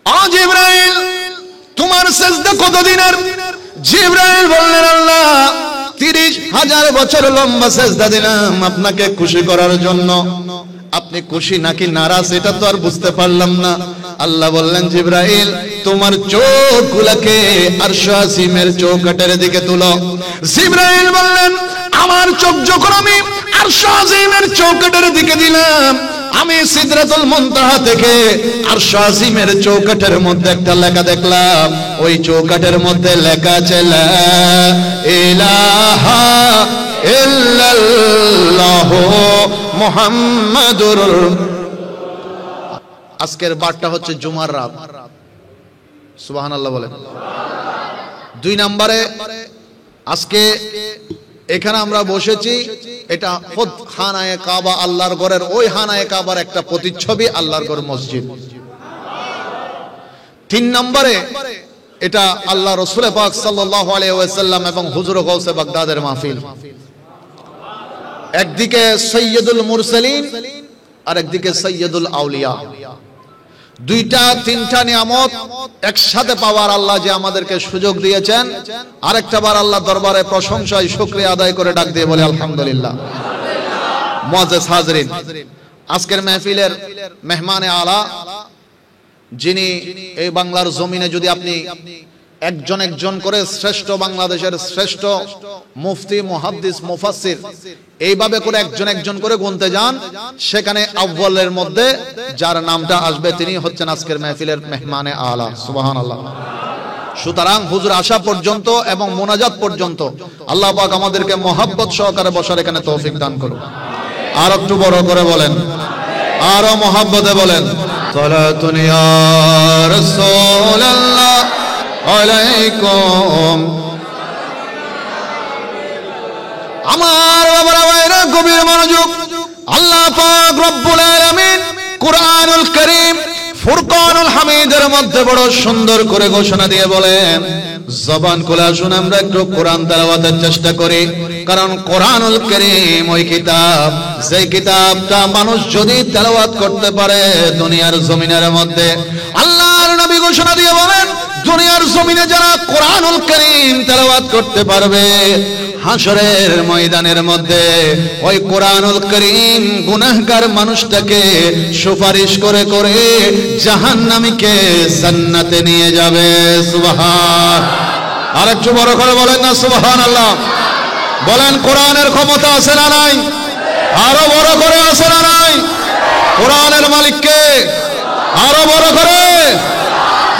ও জিবরাইল, তোমার সিজদা কতদিনের? জিবরাইল বললেন, আল্লাহ 30,000 বছর লম্বা সিজদা দিলাম আপনাকে খুশি করার জন্য। আপনি খুশি নাকি নারাজ এটা তো আর বুঝতে পারলাম না। আল্লাহ বললেন, জিবরাইল তোমার চোখগুলোকে আরশ আসিমের চৌকাঠের দিকে তুলো। জিবরাইল বললেন, আমার চোখ যখন আমি আরশ আসিমের চৌকাঠের দিকে দিলাম, আমি সিদরাতুল মুনতাহা থেকে আরশ আসিমের চৌকাঠের মধ্যে একটা লেখা দেখলাম। ওই চৌকাঠের মধ্যে লেখা আছে, লা ইলাহা ইল্লাল্লাহু মুহাম্মাদুর। আজকের বারটা হচ্ছে জুমার রাত, সুবহানাল্লাহ বলেন। 2 নম্বরে আজকে এখানে আমরা বসেছি, এটা খুদ খানায়ে কাবা, আল্লাহর ঘরের ওই খানায়ে কাবার একটা প্রতিচ্ছবি, আল্লাহর ঘর মসজিদ। 3 নম্বরে এটা আল্লাহ রাসূল পাক সাল্লাল্লাহু আলাইহি ওয়াসাল্লাম এবং হুজুর গাউসে বাগদাদের মাহফিল। একদিকে সৈয়দুল মুরসালিন আর একদিকে সৈয়দুল আউলিয়া। 2-3টা নিয়ামত একসাথে পাওয়ার আল্লাহ যে আমাদেরকে সুযোগ দিয়েছেন, আরেকটা বার আল্লাহ দরবারে প্রশংসায় শুকরিয়া আদায় করে ডাক দিয়ে বলে আলহামদুলিল্লাহ। মুআজ্জাজ হাজরিন, আজকের মাহফিলের মেহমানে আলা যিনি এই বাংলার জমিনে যদি আপনি একজন একজন করে শ্রেষ্ঠ, বাংলাদেশের শ্রেষ্ঠ মুফতি, মুহাদ্দিস, মুফাসসির এইভাবে করে একজন একজন করে গুনতে যান, সেখানে আউয়ালের মধ্যে যার নামটা আসবে তিনি হচ্ছেন আজকের মাহফিলের মেহমানে আলা। সুবহানাল্লাহ। সুতরাং হুজুর আসা পর্যন্ত এবং মোনাজাত পর্যন্ত আল্লাহ পাক আমাদেরকে মহব্বত সহকারে বসার এখানে তৌফিক দান করুন। আর একটু বড় করে বলেন, আরো মহব্বতে বলেন, সালাতুন ইয়া রাসূলুল্লাহ আলাইকুম। আমার বাবারা ভাইরা গভীর মনোযোগ। আল্লাহ পাক রব্বুল আলামিন কুরআনুল কারীম ফুরকানুল হামিদের মধ্যে বড় সুন্দর করে ঘোষণা দিয়ে বলেন, জবান খুলে আসুন আমরা একটু কোরআন তেলাওয়াতের চেষ্টা করি। কারণ কোরআনুল কারীম ওই কিতাব, যে কিতাবটা মানুষ যদি তেলাওয়াত করতে পারে দুনিয়ার জমিনের মধ্যে, আল্লাহর নবী ঘোষণা দিয়ে বলেন, দুনিয়ার জমিনে যারা কোরআনুল কারীম তেলাওয়াত করতে পারবে, হাসরের ময়দানের মধ্যে ওই কোরআনুল কারীম গুনাহগার মানুষটাকে সুপারিশ করে করে জাহান্নামীকে জান্নাতে নিয়ে যাবে। সুবহান। আর একটু বড় করে বলেন না সুবহানাল্লাহ। বলেন, কোরআনের ক্ষমতা আছে না নাই? আরো বড় করে আছে না নাই? কোরআনের মালিককে আরো বড় করে।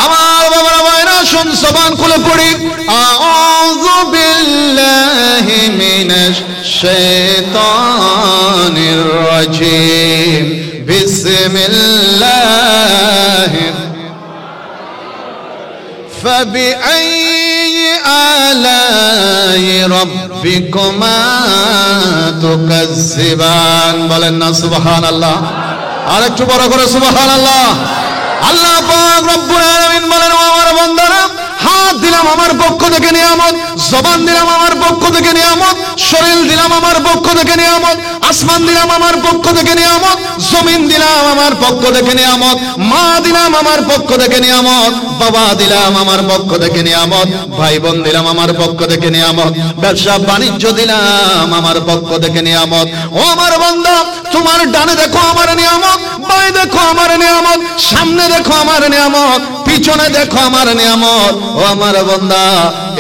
আমার বাবারা ভাইরা শুন, জবান খুলে পড়ি, আউযু বিল্লাহি মিনাশ শাইতানির রাজিম, বিসমিল্লাহির ফাবিআইয়ি আলাই রাব্বিকুমা তুকাজ্জিবান। বলেন না সুবহানাল্লাহ। আর একটু বড় করে সুবহানাল্লাহ। আল্লাহ পাক রব্বুল আলামিন বলেন, ও আমার বান্দারা, হাত দিলাম আমার পক্ষ থেকে নিয়ামত, জবান দিলাম আমার পক্ষ থেকে নিয়ামত, শরীর দিলাম আমার পক্ষ থেকে নিয়ামত, আসমান দিলাম আমার পক্ষ থেকে নিয়ামত, জমিন দিলাম আমার পক্ষ থেকে নিয়ামত, মা দিলাম আমার পক্ষ থেকে নিয়ামত, বাবা দিলাম আমার পক্ষ থেকে নিয়ামত, ভাই বোন দিলাম আমার পক্ষ থেকে নিয়ামত, ব্যবসা বাণিজ্য দিলাম আমার পক্ষ থেকে নিয়ামত। ও আমার বান্দা, তোমার ডানে দেখো আমার নিয়ামত, বাঁয়ে দেখো আমার নিয়ামত, সামনে দেখো আমার নিয়ামত, পিছনে দেখো আমার নিয়ামত। ও আমার বান্দা,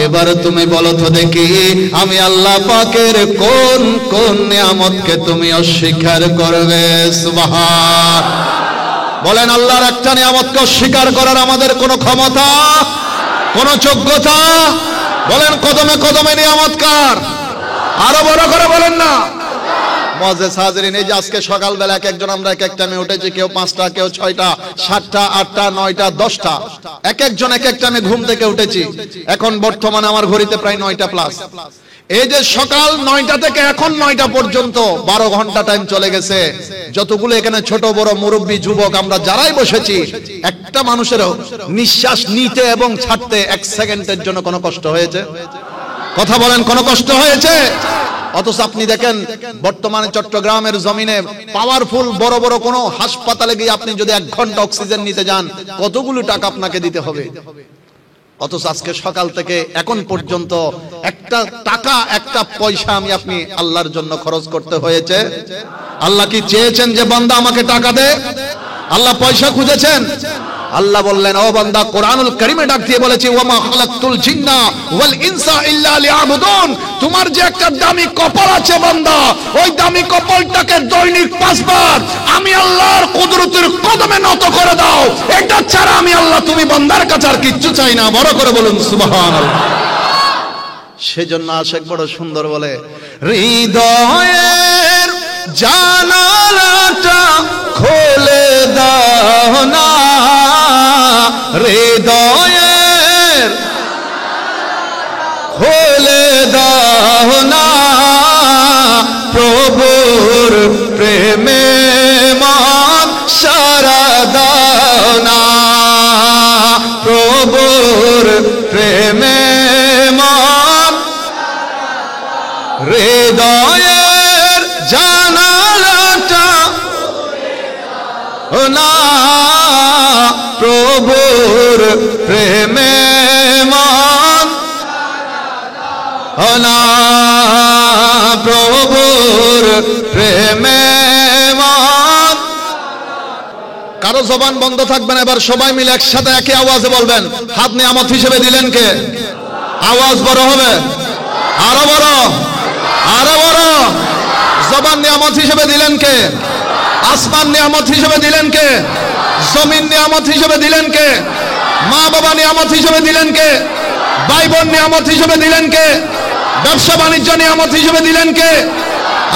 এবার তুমি বলো তো দেখি, আমি আল্লাহ পাকের কোন কোন নিয়ামতকে তুমি অস্বীকার করবে? সুবহান। বলেন, আল্লাহর একটা নিয়ামতকে অস্বীকার করার আমাদের কোনো ক্ষমতা, কোনো যোগ্যতা? বলেন, কদমে কদমে নিয়ামত কার? আরো বড় করে বলেন না। মুআজ্জাজ হাজরিন, এই যে আজকে সকালবেলা এক একজন আমরা এক এক টাইমে উঠেছি, কেউ 5টা, কেউ 6টা, 7টা, 8টা, 9টা, 10টা, এক একজন এক এক টাইমে ঘুম থেকে উঠেছি। এখন বর্তমানে আমার ঘড়িতে প্রায় 9টা প্লাস। এই যে সকাল 9টা থেকে এখন 9টা পর্যন্ত 12 ঘন্টা টাইম চলে গেছে। যতগুলো এখানে ছোট বড় মুরব্বী যুবক আমরা যারাই বসেছি, একটা মানুষেরও নিঃশ্বাস নিতে এবং ছাড়তে 1 সেকেন্ডের জন্য কোনো কষ্ট হয়েছে? কথা বলেন, কোনো কষ্ট হয়েছে? অথচ আপনি দেখেন বর্তমানে চট্টগ্রামের জমিনে পাওয়ারফুল বড় বড় কোনো হাসপাতালে গিয়ে আপনি যদি 1 ঘন্টা অক্সিজেন নিতে যান কতগুলো টাকা আপনাকে দিতে হবে। অথচ আজকে সকাল থেকে এখন পর্যন্ত একটা টাকা একটা পয়সা আপনি আল্লাহর জন্য খরচ করতে হয়েছে? আল্লাহ কি চেয়েছেন যে বান্দা আমাকে টাকা দে? আল্লাহ পয়সা খুঁজেছেন? আল্লাহ বললেন, ও বান্দা, কোরআনুল কারীমে ডাক দিয়ে বলেছে, ওয়ামা খালাকতুল জিন্না ওয়াল ইনসা ইল্লা লিয়াবুদুন। তোমার যে একটা দামি কপাল আছে বান্দা, ওই দামি কপালটাকে দৈনিক 5 বার আমি আল্লাহর কুদরতের কদমে নত করে দাও। এটা ছাড়া আমি আল্লাহ তুমি বান্দার কাছে আর কিচ্ছু চাই না। বড় করে বলুন সুবহানাল্লাহ। সেজন্য আশেক বড় সুন্দর বলে, হৃদয়ের জানালাটা খুলে দাও না, হৃদয়ের খুলে দাও না, প্রভুর প্রেমে মন সারা দাও না, প্রভুর প্রেমে মন, হৃদয়ের জানালাটা না, প্রভুর প্রেমে মন না, প্রভুর প্রেমে মন। কারো জবান বন্ধ থাকবে না, এবার সবাই মিলে একসাথে একই আওয়াজে বলবেন, হাত নিয়ামত হিসেবে দিলেন কে? আওয়াজ বড় হবে, আরো বড়, আরো বড়। জবান নিয়ামত হিসেবে দিলেন কে? আসমান নিয়ামত হিসেবে দিলেন কে? জমিন নিয়ামত হিসেবে দিলেন কে? মা বাবা নিয়ামত হিসেবে দিলেন কে? ভাই বোন নিয়ামত হিসেবে দিলেন কে? ব্যবসা বাণিজ্য নিয়ামত হিসেবে দিলেন কে?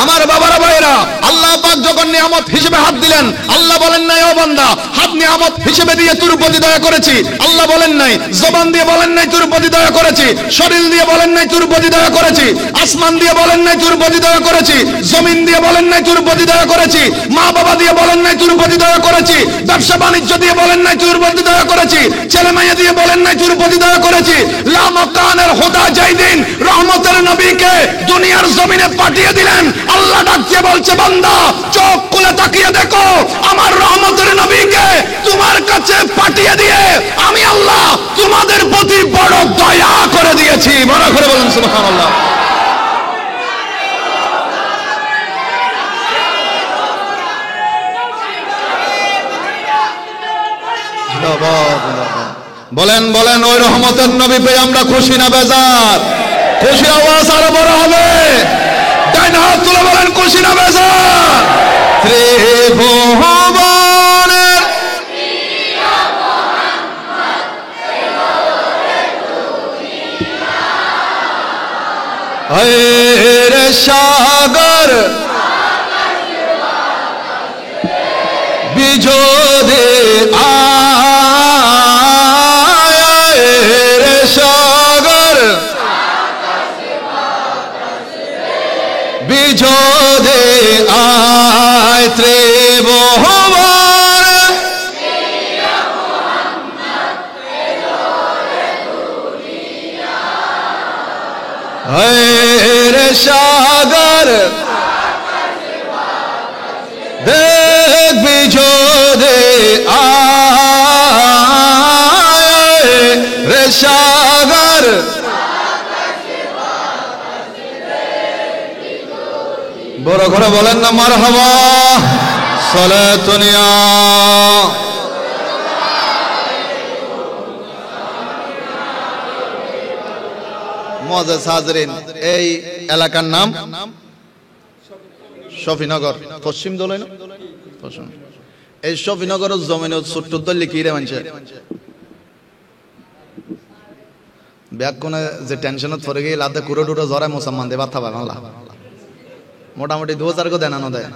আমার বাবারা ভাইরা, আল্লাহ পাক যখন নিয়ামত হিসেবে হাত দিলেন, আল্লাহ বলেন নাই, ও বান্দা, হাত নিয়ামত হিসেবে দিয়ে তোর প্রতি দয়া করেছি। আল্লাহ বলেন নাই, জবান দিয়ে বলেন নাই তোর প্রতি দয়া করেছি, শরীর দিয়ে বলেন নাই তোর প্রতি দয়া করেছি, আসমান দিয়ে বলেন নাই তোর প্রতি দয়া করেছি, জমিন দিয়ে বলেন নাই তোর প্রতি দয়া করেছি, মা বাবা দিয়ে বলেন নাই তোর প্রতি দয়া করেছি, ব্যবসা বাণিজ্য দিয়ে বলেন নাই তোর প্রতি দয়া করেছি, ছেলে মেয়ে দিয়ে বলেন নাই তোর প্রতি দয়া করেছি। লা মাকানের খোদা যাইদিন রহমতের নবীকে দুনিয়ার জমিনে পাঠিয়ে দিলেন। আল্লাহ ডাকতে বলছে, বান্দা চোখ খুলে তাকিয়ে দেখো, আমার রহমতের নবীকে তোমার কাছে পাঠিয়ে দিয়ে আমি আল্লাহ তোমাদের প্রতি বড় দয়া করে দিয়েছি। বড় করে বলুন সুবহানাল্লাহ। বলেন বলেন, ওই রহমতের নবী পেয়ে আমরা খুশি না বেজার? খুশি আওয়াজ আরো বড় হবে। ডাইন হাত তুলে বলেন, খুশি না বেজার? ত্রিভুবনের রে সাগর বিজোদে আয় রে সাগর বিজোদে আয় ত্রিভুবন রে সাগর দেখ বিজোদে আয় রে সাগর। বড় করে বলেন না মারহাবা, সালাতুনিয়া। মুআজ্জাজ হাজরিন, এই এলাকার নাম শফিনগর, পশ্চিম দোলাই না? এই শফিনগরের জমিনে ছোট্ট দল কি রে মানছে ব্যাগ কোনে যে টেনশনত পড়ে গিয়ে লাদে কুড়ো টুড়ো জরায় মুসলমান দে বাথা পাবে না, মোটামুটি 2000 কো দেনানো দেয়,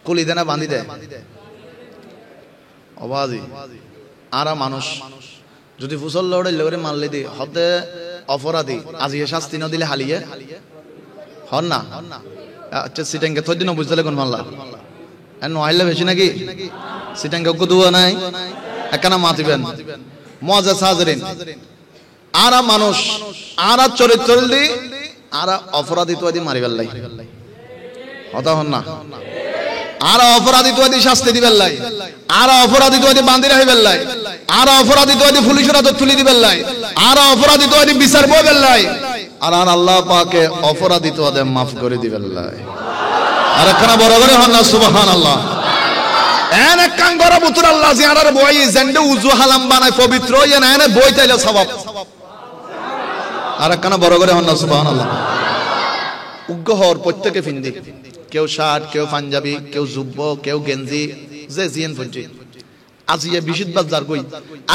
কুলি দেনা বাঁধি দেয় অবাজি। আরা মানুষ যদি ফুসল লড়ে লড়ে মারলে দি হতে অপরাধী আজিয়ে শাস্তি না দিলে হালিয়ে হন না। আচ্ছা সিটাঙ্গে থই দিন বুঝতে কোন মাল্লা নহাইলে বেশি নাকি সিটাঙ্গে দুয়া নাই একখানা মাতিবেন। মুআজ্জাজ হাজরিন, আরা মানুষ আরা চরিত্র দি আরা অপরাধী তো মারি ফেললাই কথা হন না আরা অপরাধী তো শাস্তি দিবেন লাই আরা অপরাধী তো বান্ধি রাখি বেল্লাই আরা অপরাধী তো পুলিশের হাতে তুলি দিবেন লাই আরা অপরাধী তো বিচার বইবেন লাই আর আল্লাহ পাকে অপরাধী তো মাফ করে দিবেন লাই আর একখানা বড় করে হন না সুবহানাল্লাহ এন এক কাম করা বুতুর আল্লাহ জিয়ারার বই জেন্ডে উজু হালাম বানায় পবিত্র ইয়ে না এনে বই তাইলে সওয়াব আর একখানা বড় করে হন না সুবহানাল্লাহ উগ্র হওয়ার প্রত্যেকে ফিন্দি কেউ শার্ট কেউ পাঞ্জাবি কেউ জুব্ব কেউ গেঞ্জি যে জিয়েন ফজি আজি এ 20 বার যার কই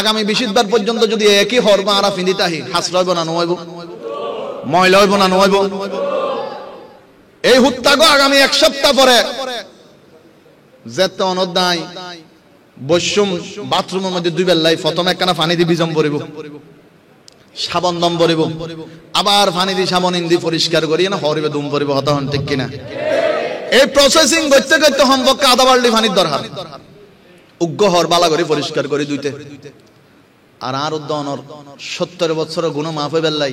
আগামী 20 বার পর্যন্ত যদি একই হরবা আরা ফিন্দিতাহি হাসরা হইব না নইব ময়লা হইব না নইব এই হুত্তাগো আগামী এক সপ্তাহ পরে যেত অনদায় বৈষম বাথরুমের মধ্যে দুই বেলাই প্রথম একখানা পানি দিয়ে বিজম পড়িব সাবান দম পড়িব আবার পানি দিয়ে সাবান ইন্দি পরিষ্কার করি না হরিবে দুম পড়িব হতা হন ঠিক কিনা এই প্রসেসিং করতে করতে সম্পর্কে আধা বাল্টি পানির দরকার উগ্র হর বালা করে পরিষ্কার করে দুইতে আর উদ্দনর 70 বছরের গুণ মাফ হয়ে বেল্লাই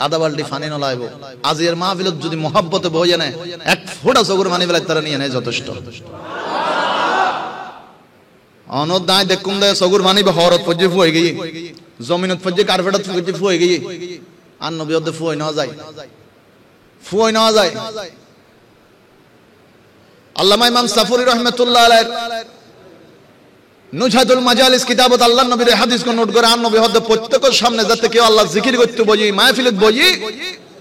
আধা বাল্টি পানি নলাইব আজি এর মাহফিলত যদি মহব্বতে বইয়ে নেয় এক ফোঁটা চকুর পানি বেলায় তারা নিয়ে নেয় যথেষ্ট অনদায় দেখুন দে চকুর পানি হরত পর্যে ফুয়ে গিয়ে জমিনত পর্যে কার্পেটত ফুয়ে গিয়ে আর নবী হতে ফুয়ে নেওয়া যায় আল্লামা ইমাম সাফুরি রহমাতুল্লাহ আলাইহির নুজহাতুল মাজালিস কিতাবত আল্লাহর নবীর হাদিস কোন নোট করে আর নবী হতে প্রত্যেকের সামনে যাতে কেউ আল্লাহ জিকির করতে বজি মাহফিলত বজি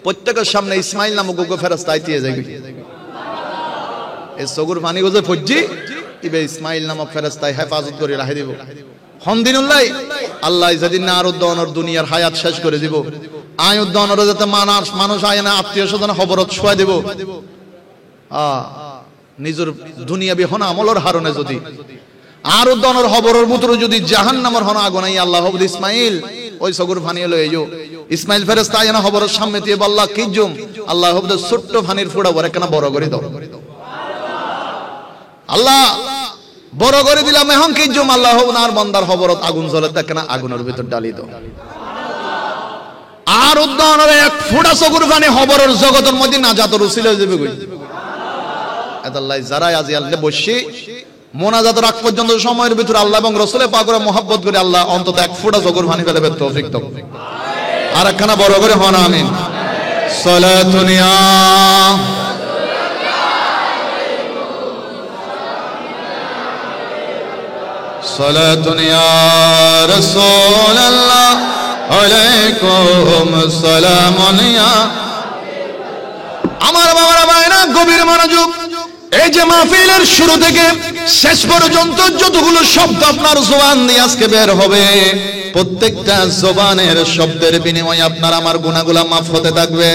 প্রত্যেকের সামনে ইসমাইল নামক গো ফেরেশতা আইতে যাবে এই সগুর পানি গজে ফজি ইবে ইসমাইল নামক ফেরেশতা হেফাজত করে রাখে দিব হনদিনুল্লাহ আল্লাহ যেদিন না আর উদ্দনর দুনিয়ার হায়াত শেষ করে দিব আয় উদ্দনর যাতে মানুষ আয় না আত্মীয় স্বজন খবরত শুয়া দিব নিজের দুনিয়াবি হন আমলের হারণে যদি আর উদ্দনর খবরের ভিতরে যদি জাহান্নামের হন আগুন আই আল্লাহ হবদ ইসমাইল ওই সগুর পানি হলো এইও ইসমাইল ফেরেশতা আয় না খবরের সামনে দিয়ে বললা কি জুম আল্লাহ হবদ ছোট্ট পানির ফোঁটা বড় কেন বড় করে দাও আল্লাহ বড় করে দিলাম এখন কি জুম আল্লাহ ওনার বান্দার খবরত আগুন জ্বলে দেখে না আগুনের ভিতর ডালি দাও আর উদ্দনর এক ফোঁটা সগুর পানি খবরের জগতের মধ্যে নাজাতের উসিলা হয়ে যাবে কই আল্লাহ যারা আজি আল্লাহ বসি মোনাজাতের আগ পর্যন্ত সময়ের ভিতরে আল্লাহ এবং রাসূলের পাকের মহব্বত করে আল্লাহ অন্তত এক ফোঁটা চোখের পানি ফেলে তৌফিক দাও আর একখানা বড় করে হন আমিন সালাতুন ইয়া সালাতুন ইয়া রাসূলুল্লাহ আলাইকুম সালামুন ইয়া আমার বাবারা ভাইরা গভীর মনোযোগ এই যে মাহফিলের শুরু থেকে শেষ পর্যন্ত যতগুলো শব্দ আপনার জবান দিয়ে আজকে বের হবে প্রত্যেকটা জবানের শব্দের বিনিময়ে আপনার আমার গুনাহগুলো মাফ হতে থাকবে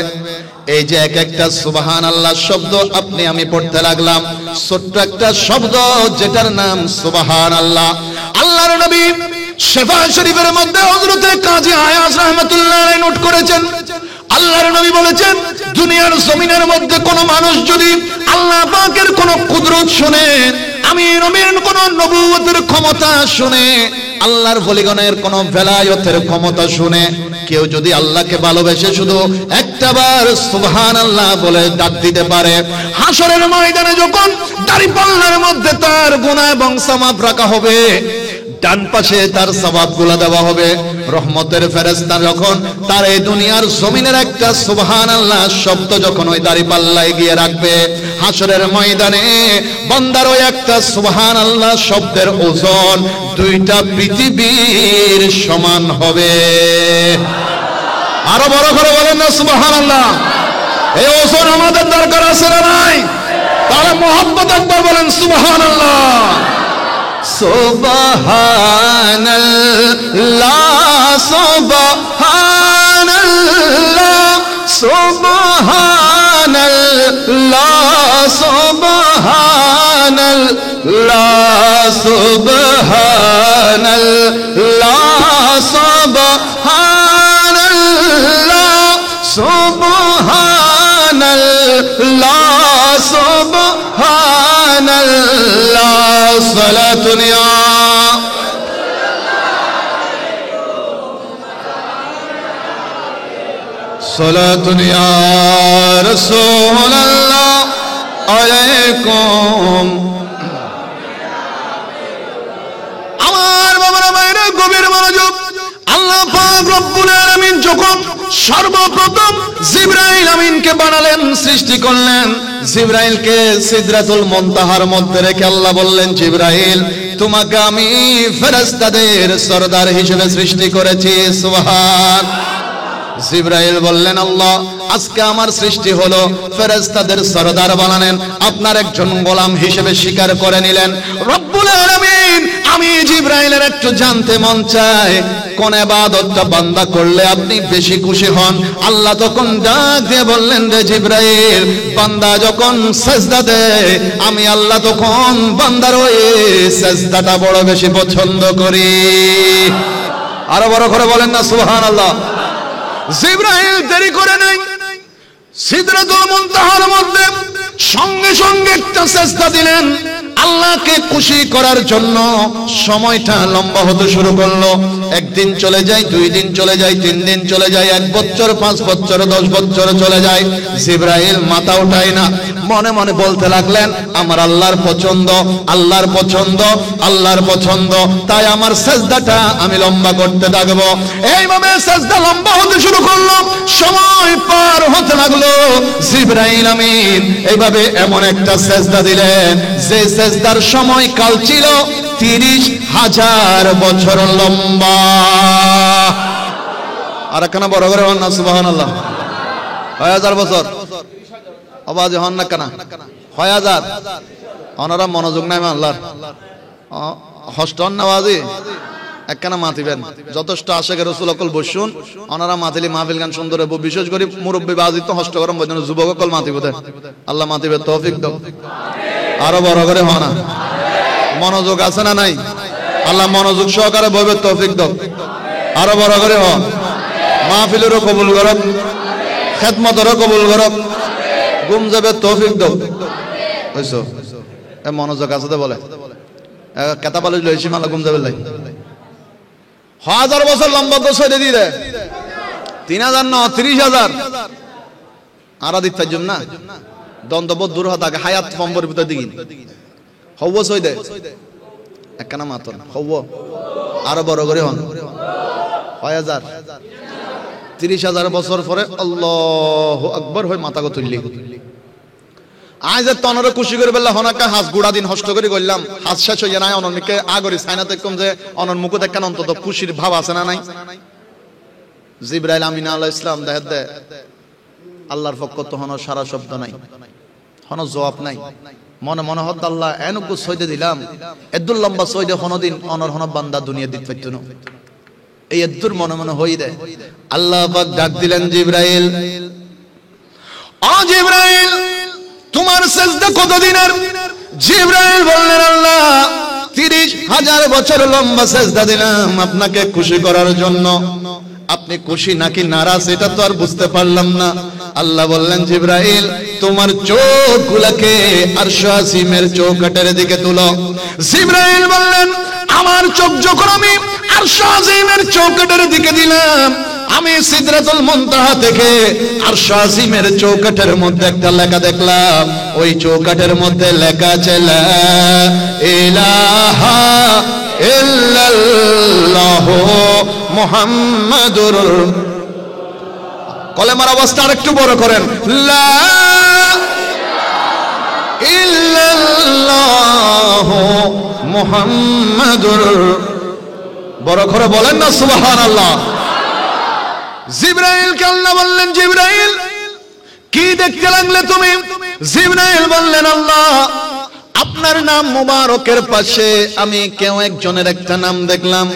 এই যে এক একটা সুবহানাল্লাহ শব্দ আপনি আমি পড়তে লাগলাম ছোট্ট একটা শব্দ যেটার নাম সুবহানাল্লাহ আল্লাহর নবী শিফা শরীফের মধ্যে হযরত কাজী আয়াজ রাহমাতুল্লাহ আলাইহি নোট করেছেন আল্লাহর নবী বলেছেন দুনিয়ার জমিনের মধ্যে কোন মানুষ যদি আল্লাহ পাকের কোন কুদরত শুনে আমির আমির কোন নবুয়তের ক্ষমতা শুনে আল্লাহর ওলিগণের কোন বেলায়েতের ক্ষমতা শুনে কেউ যদি আল্লাহকে ভালোবেসে শুধু একটাবার সুবহানাল্লাহ বলে ডাক দিতে পারে হাসরের ময়দানে যখন দাঁড়িপাল্লার মধ্যে তার গুনাহ এবং সওয়াব রাখা হবে ডান পাশে তার সওয়াবগুলো দেওয়া হবে রহমতের ফেরেশতা যখন তার এই দুনিয়ার জমিনের একটা সুবহানাল্লাহ শব্দ যখন ওই দাঁড়িপাল্লায় গিয়ে রাখবে হাসরের ময়দানে বান্দার ওই একটা সুবহানাল্লাহ শব্দের ওজন দুইটা পৃথিবীর সমান হবে আরো বড় করে বলেন না সুবহানাল্লাহ এই ওজন আমাদের দরকার আছে না নাই তাহলে মহব্বত একবার বলেন সুবহানাল্লাহ সুবহানাল্লাহ সুবহানাল্লাহ সুবহানাল্লাহ সুবহানাল্লাহ সুবহানাল্লাহ সুবহানাল্লাহ সুবহানাল্লাহ সুবহানাল্লাহ সালাতুন ইয়া সালাতুন ইয়া রাসূলুল্লাহ আলাইকুম। আমার বাবারা ভাইরা গভীর মনোযোগ। আল্লাহ পাক রব্বুল আলামিন যখন সর্বপ্রথম জিবরাইল আমিনকে বানালেন, সৃষ্টি করলেন, জিবরাইলকে সিদরাতুল মুনতাহার মধ্যে রেখে আল্লাহ বললেন, জিবরাইল তোমাকে আমি ফেরেশতাদের সরদার হিসেবে সৃষ্টি করেছি। সুবহান। জিবরাইল বললেন, আল্লাহ আজকে আমার সৃষ্টি হলো ফেরেশতাদের সরদার বানালেন, আপনার একজন গোলাম হিসেবে স্বীকার করে নিলেন। রব্বুল আলামিন, আমি জিবরাইলের একটু জানতে মন চায় কোন ইবাদতটা বান্দা করলে আপনি বেশি খুশি হন। আল্লাহ তখন ডাক দিয়ে বললেন, রে জিবরাইল, বান্দা যখন সিজদা দেয় আমি আল্লাহ তখন বান্দার ওই সিজদাটা বড় বেশি পছন্দ করি। আরো বড় করে বলেন না সুবহানাল্লাহ। জিবরাইল দেরি করে নাই, সিদরাতুল মুনতাহার মধ্যে সঙ্গে সঙ্গে একটা সিজদা দিলেন। আল্লাহকে খুশি করার জন্য সময়টা লম্বা হতে শুরু করলো। একদিন চলে যায়, 2 দিন চলে যায়, 3 দিন চলে যায়, 1 বছর, 5 বছর, 10 বছর চলে যায়। জিবরাইল মাথা উঠায় না, মনে মনে বলতে লাগলেন, আমার আল্লাহর পছন্দ, আল্লাহর পছন্দ, আল্লাহর পছন্দ, তাই আমার সিজদাটা আমি লম্বা করতে থাকবো। এইভাবে সিজদা লম্বা হতে শুরু করলো, সময় পার হতে লাগলো। জিবরাইল আমিন এইভাবে এমন একটা সিজদা দিলেন যে সিজদার সময় কাল ছিল 30,000 বছর লম্বা। আর একখানা বড় করে হন না সুবহানাল্লাহ। 6,000 বছর আওয়াজ হন না কেন? 6,000। ওনারা মনোযোগ নাই আল্লাহর হস্টন নামাজি একখানা মাতিবেন। যথেষ্ট আশেখ রাসূল অকল বসুন, ওনারা মাতিলি মাহফিল গান সুন্দর হবে। বিশেষ করে মুরব্বী বাজি তো হস্ট গরম বজন যুবক অকল মাতিব দে। আল্লাহ মাতিবে তৌফিক দাও। আরো বড় করে হ না, মনোযোগ আছে না নাই? আল্লাহ মনোযোগ সহকারে বলবে তৌফিক দাও। আরো বড় করে হ। মাহফিলেরও কবুল করক, খেদমতেরও কবুল করক, গুম যাবে তৌফিক দাও। বুঝছো? এ মনোযোগ আছে তো বলে কেতা পালিশ লইছি মালা গুম যাবে লাই। 1000 বছর লম্বা তো সইরে দিয়ে দেয়। 3,000 ন 30,000 আরা দিতে পারজম না। দন্তব দূর হতা আগে হায়াত ফম্বর ভিতর দিগি হব সই দে একখানা মাতন হব। আরো বড় করে হন 6,000 30,000 বছর পরে আল্লাহু আকবার হয়ে মাথাকে তুললি। আজ তনরে খুশি করে বললা হনাকা হাস গুড়া দিন হষ্ট করে করলাম, হাস শেষ হইয়া নাই অনকে আগরি সাইনাতে কম যে অনর মুখ দেখেন অন্তত খুশির ভাব আছে না নাই? জিবরাইল আমিন আলাইহিস সালাম দেখ দে আল্লাহর পক্ষ তো হন সারা শব্দ নাই, হন জবাব নাই। মনে মনে হদ আল্লাহ এনুকু সইদে দিলাম, এদুল লম্বা সইদে হনদিন অনর হন বান্দা দুনিয়া দিতে পারত না। এই এদুর মনে মনে হই দে। আল্লাহ পাক ডাক দিলেন জিবরাইল, ও জিবরাইল তোমার সিজদা কতদিনের? জিবরাইল বললেন, আল্লাহ 30,000 বছর লম্বা সিজদা দিলাম আপনাকে খুশি করার জন্য। আপনি খুশি নাকি নারাজ এটা তো আর বুঝতে পারলাম না। আল্লাহ বললেন, জিবরাইল তোমার চোখগুলোকে আরশ আসিমের চৌকাঠের দিকে তুলো। জিবরাইল বললেন, আমার চোখ যখন আমি আরশ আসিমের চৌকাঠের দিকে দিলাম, আমি সিদরাতুল মুনতাহা থেকে আরশ আসিমের চৌকাঠের মধ্যে একটা লেখা দেখলাম। ওই চৌকাঠের মধ্যে লেখা আছে লা ইলাহা ইল্লাল্লাহু মুহাম্মাদুর। কলেমার অবস্থা আরেকটু বড় করেন, লা ইল্লাল্লাহু মুহাম্মাদুর। বড় করে বলেন না সুবহানাল্লাহ। জিবরাইল কে আল্লাহ বললেন, জিবরাইল কি দেখতে লাগলে তুমি? জিবরাইল বললেন, আল্লাহ আপনার নাম মুবারকের পাশে আমি কেউ একজনের একটা নাম দেখলাম।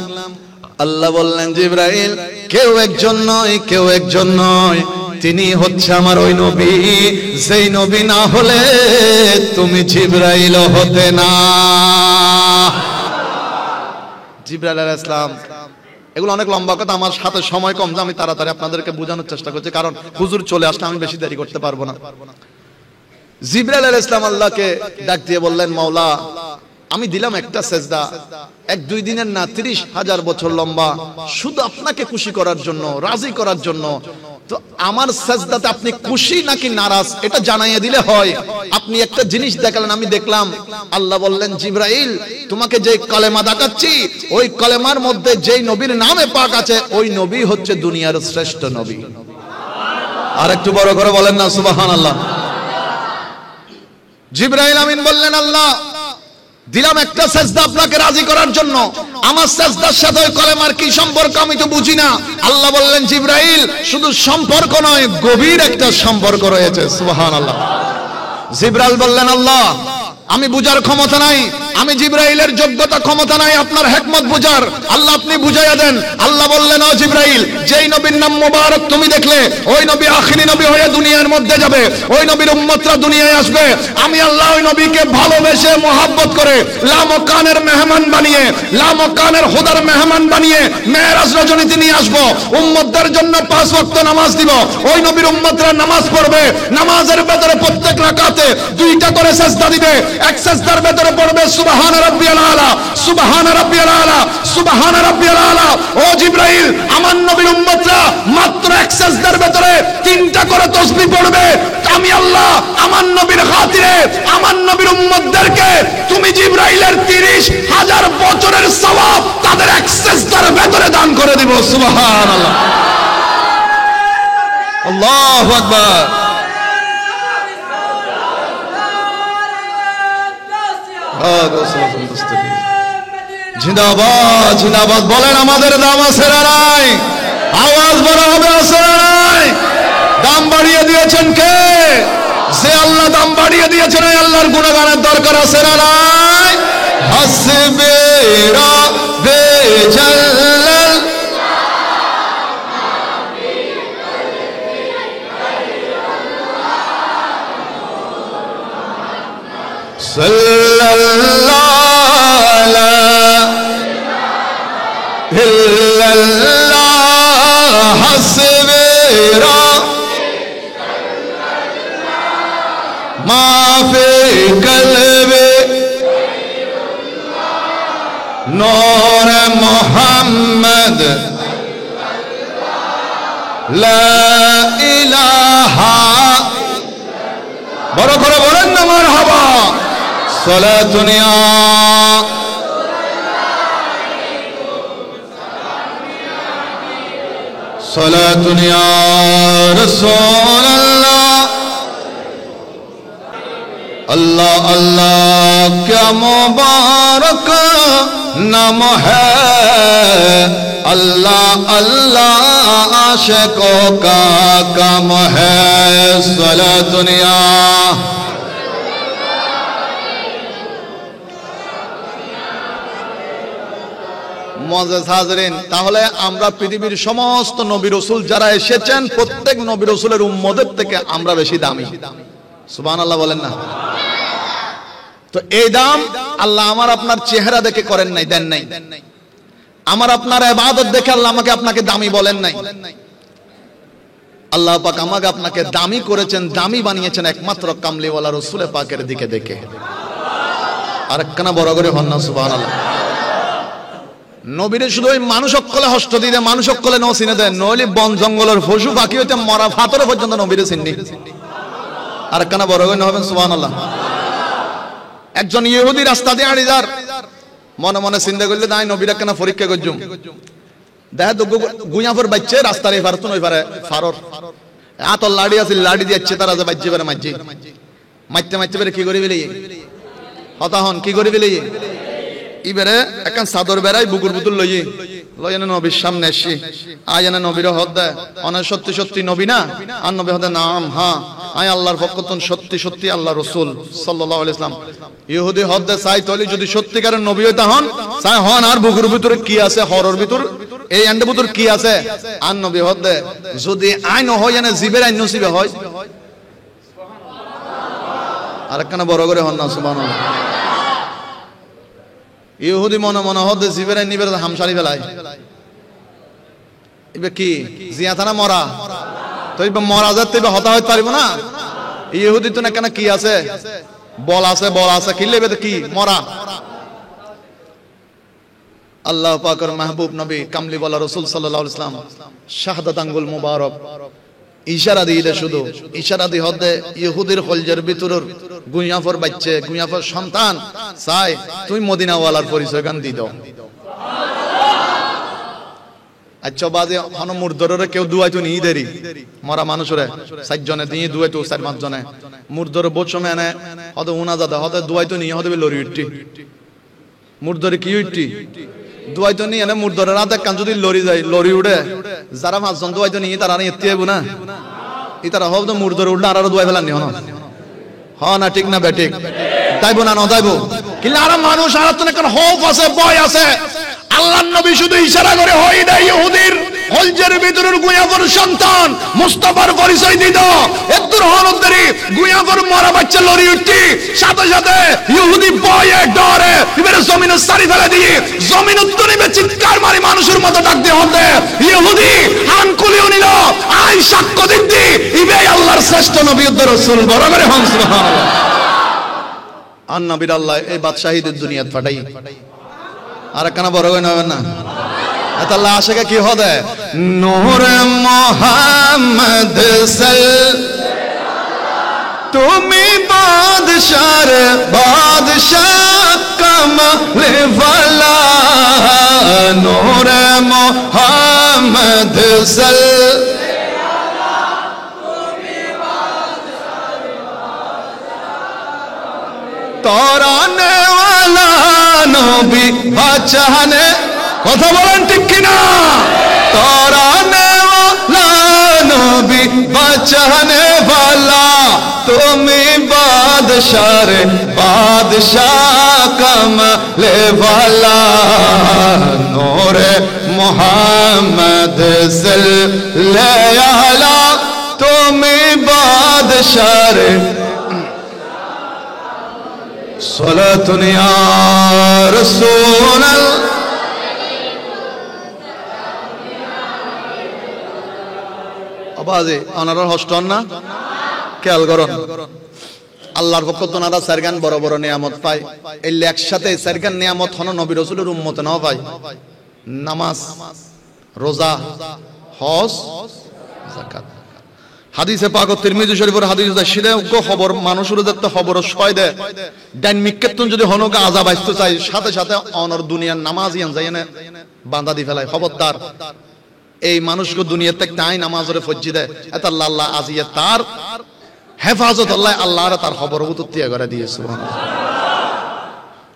আল্লাহ বললেন, জিবরাইল কেউ একজন নয়, কেউ একজন নয়, তিনি হচ্ছে আমার ওই নবী, সেই নবী না হলে তুমি জিবরাইল হতে না। জিবরাইল আলাইহিস সালাম, এগুলো অনেক লম্বা কথা, আমার সাথে সময় কম, আমি তাড়াতাড়ি আপনাদেরকে বোঝানোর চেষ্টা করছি, কারণ হুজুর চলে আসলে আমি বেশি দেরি করতে পারবো না। জিবরাইল আলাইহিস সালাম আল্লাহকে ডাক দিয়ে বললেন, মাওলা আমি দিলাম একটা সেজদা, 1-2 দিনের না 30,000 বছর লম্বা, শুধু আপনাকে খুশি করার জন্য, রাজি করার জন্য তো আমার সাজদাতে আপনি খুশি নাকি নারাজ এটা জানাইয়ে দিলে হয়। আপনি একটা জিনিস দেখালেন, আমি দেখলাম। আল্লাহ বললেন, জিবরাইল তোমাকে যে কালেমা দেখাচ্ছি ওই কালেমার মধ্যে যেই নবীর নামে পাক আছে ওই নবী হচ্ছে দুনিয়ার শ্রেষ্ঠ নবী। আর একটু বড় করে বলেন না সুবহানাল্লাহ। জিবরাইল আমিন বললেন, আল্লাহ দিলাম একটা সাজদা আপনাকে রাজি করার জন্য, আমার সাজদার সাথে ওই কলেমার কি সম্পর্ক আমি তো বুঝি না। আল্লাহ বললেন, জিবরাইল শুধু সম্পর্ক নয়, গভীর একটা সম্পর্ক রয়েছে। সুবহানাল্লাহ। জিবরাইল বললেন, আল্লাহ আমি বুঝার ক্ষমতা নাই, আমি জিবরাইলের যোগ্যতা ক্ষমতা নাই আপনার হিকমত বুঝার, আল্লাহ আপনি বুঝাইয়া দেন। আল্লাহ বললেন, ও জিবরাইল যেই নবীর নাম মুবারক তুমি দেখলে ওই নবী আখিরি নবী হয়ে দুনিয়ার মধ্যে যাবে, ওই নবীর উম্মতরা দুনিয়ায় আসবে। আমি আল্লাহ ওই নবীকে ভালোবেসে মোহাব্বত করে লামকানের মেহমান বানিয়ে, লামকানের খোদার মেহমান বানিয়ে মেরাজ রজনীতে নিয়ে আসবো। উম্মতদের জন্য 5 ওয়াক্ত নামাজ দিব, ওই নবীর উম্মতরা নামাজ পড়বে, নামাজের ভেতরে প্রত্যেক রাকাতে 2টা করে সাজদা দিবে। এক সাজদার ভেতরে পড়বে সুবহান রাব্বিয়াল আলা, সুবহান রাব্বিয়াল আলা, সুবহান রাব্বিয়াল আলা। ও জিবরাইল আমার নবীর উম্মতরা মাত্র এক সাজদার ভেতরে 3টা করে তাসবিহ পড়বে। আমি আল্লাহ আমার নবীর খাতিরে আমার নবীর উম্মতদেরকে তুমি জিবরাইলের 30,000 বছরের সওয়াব তাদের এক সাজদার ভেতরে দান করে দিব। সুবহানাল্লাহ, আল্লাহু আকবার। জিন্দাবাদ জিন্দাবাদ বলেন, আমাদের দাম আছে না নাই? আওয়াজ বড় হবে, আছে না নাই? দাম বাড়িয়ে দিয়েছেন কে? যে আল্লাহ দাম বাড়িয়ে দিয়েছেন ওই আল্লাহর গুণগানের দরকার আছে না নাই? হাসবে রাব্বে জাল্লাল সাল্লাল্লাহু ইল্লাল্লাহ হাসবে মা ফি কলবে নূর মুহাম্মদ লা ইলাহা, বড় করে বলেন না মারহাবা। সালাতুন ইয়া সালাতুন ইয়া রাসূলুল্লাহ। अल्लाह अल्लाह क्या मुबारक नाम है, अल्लाह अल्लाह आशिकों का काम है। सला दुनिया মুআজ্জাজ হাজরিন, তাহলে আমরা পৃথিবীর সমস্ত নবী রাসূল যারা এসেছেন প্রত্যেক নবী রাসূলের উম্মতের থেকে আমরা বেশি দামি। সুবহানাল্লাহ বলেন না? তো এই দাম আল্লাহ আমার আপনার চেহারা দেখে করেন নাই, দেন নাই। আমার আপনার ইবাদত দেখে আল্লাহ আমাকে আপনাকে দামি বলেন নাই। আল্লাহ পাক আমাকে আপনাকে দামি করেছেন, দামি বানিয়েছেন একমাত্র কামলিওয়ালা রাসূল পাকের দিকে দেখে। আর একখানা বড় করে হন না সুবহানাল্লাহ। নবীরে শুধু ওই মানুষ অকলে হস্ত দিতে, মানুষ অকলে ন চিনে দেন, নইলে বন জঙ্গলের পশু পাখি হইতে মরা ফাতরে পর্যন্ত নবীরে চিনি। আর একখানা বড় করে হবেন সুবহানাল্লাহ। একজন ইহুদি রাস্তা দিয়ে আড়ি যার, মনে মনে চিন্তা করলে নাই নবীরা কেন পরীক্ষা করছুম, দেখা তো গুইয়াফর বাচ্চে রাস্তার এই পারতো নই পারে ফারর আতর লাড়ি আছে, লাড়ি দিয়েছে তারা যে বাজ্যে পারে মাঝে মারতে মারতে পারে কি করি বেলে হতাহন কি করি বেলে ইবারে একখান চাদর বেড়াই বুকুর বুতুল লইয়ে লইয়ানে নবীর সামনে এসছি, আয়ানে নবীর হদ দেয় অনেক সত্যি সত্যি নবী না, আর নবী হদে নাম হ্যাঁ আয় আল্লাহর পক্ষতন সত্যি সত্যি আল্লাহ রসুল সাল্লাল্লাহু আলাইহি ওয়াসাল্লাম। ইহুদি হদ দেয় চাই তলি যদি সত্যিকারের নবী হইতা হন চাই হন, আর বুকুর ভিতরে কি আছে, হরর ভিতর এই এন্ডে ভিতর কি আছে, আর নবী হদ দেয় যদি আইন হয় এনে জীবের আইন নসিবে হয়। আর একখানা বড় করে হন না সুবহানাল্লাহ। ইহুদি মনে মনে হদ জীবের আইন নিবের হামসারি ফেলায়, এবার কি জিয়া থানা মরা তো মরা যাতে হতা হইতে পারিব না। ইহুদি তো না কেন কি আছে, বল আছে, বল আছে কি লেবে কি মরা। আল্লাহ পাকের মাহবুব নবী কামলি ওয়ালা রাসূল সাল্লাল্লাহু আলাইহি ওয়াসাল্লাম শাহাদাত আঙ্গুল মুবারক ইশারা দিয়ে শুধু ইশারা দিয়ে হদে ইহুদির কলজের ভিতরের গুইয়াফর বাচ্চা গুইয়াফর সন্তান চাই তুই মদিনাওয়ালার পরিচয় গান দি দাও। আচ্ছা বাজে হন মুর্দরে কেউ দুয়াইতো নি দেরি মরা মানুষরে 60 জনে দিয়ে দুয়াইতো 4-5 জনে মুর্দরে বচো মেনে হদে উনা দাদা হদে দুয়াইতো নি হদে লরি উঠি মুর্দরে কি উঠি দুয়াইতো নি এনে মুর্দরে রাতে কান যদি লরি যায় লরি উড়ে যারা 5 জন দুয়াইতো নি তারা নি এত্তিয়েবু না ইতারা হদে মুর্দরে উড়লে আর দুয়াই ফেলানি হন হ না ঠিক না বেঠিক তাইবো না নদাইবো কিন্তু আর মানুষ আর তো কোন হোপ আছে ভয় আছে। আল্লাহর নবী শুধু ইশারা করে হই না ইহুদির কলজের ভিতরের গুয়াফর সন্তান মুস্তাফার পরিচয় দিত এত্তর হনদরি গুয়াফর মরা বাচ্চা লরি উঠতি সাথে সাথে ইহুদি ভয়ে ডরে ইবের জমিনে সারি ফেলে দিয়ে জমিন উত্তরিবে চিৎকার মারি মানুষের মতো ডাক দিয়ে হতে ইহুদি হান কুলিও নিল আই সাক্ষ্য দিতি ইবে আল্লাহর শ্রেষ্ঠ নবী ও রাসূল বড় করে হন সুবহানাল্লাহ। আর নবীর আল্লাহ এই বাদশাহীদের দুনিয়াত ফাটাই আর কেন বড় হয়ে নেবেন না এত আল্লাহ আশেকে কি হবে নূরে মুহাম্মদ তুমি বাদশার বাদশাহ কমলে ওয়ালা নূরে মুহাম্মদ তরানে ওয়ালা নবী বাঁচানে কথা বলেন ঠিক কিনা তরানে ওয়ালা নবী বাঁচানে ওয়ালা তুমি বাদশার বাদশাহ কমলে ওয়ালা নূরে মুহাম্মদ সাল্লাল্লাহু আলা তুমি বাদশার সালাতুন ইয়া রাসূল আবাজে আনারার হস্টন না খেয়াল করুন আল্লাহর পক্ষ থেকে ওনারা সারগান বড় বড় নিয়ামত পায় এই একসাথে সারগান নিয়ামত হন নবী রাসূলের উম্মত নাও পায় নামাজ রোজা হজ যাকাত হাদিসে পাক তিরমিজি শরীফের হাদিস দাশিলে কো খবর মানুষের দেখতে খবর ছয় দেয় ডান মিক্কেতুন যদি হনকা আযাব আসতে চাই সাথে সাথে অনর দুনিয়ার নামাজিয়ান যায়নে বান্দা দি ফেলায় খবরদার এই মানুষকে দুনিয়া থেকে তাই নামাজের ফজ্জি দেয় এত আল্লাহ আল্লাহ আজিয়া তার হেফাজত আল্লাহ আল্লাহর তার খবর উত্তিয়া করে দিয়ে সুবহানাল্লাহ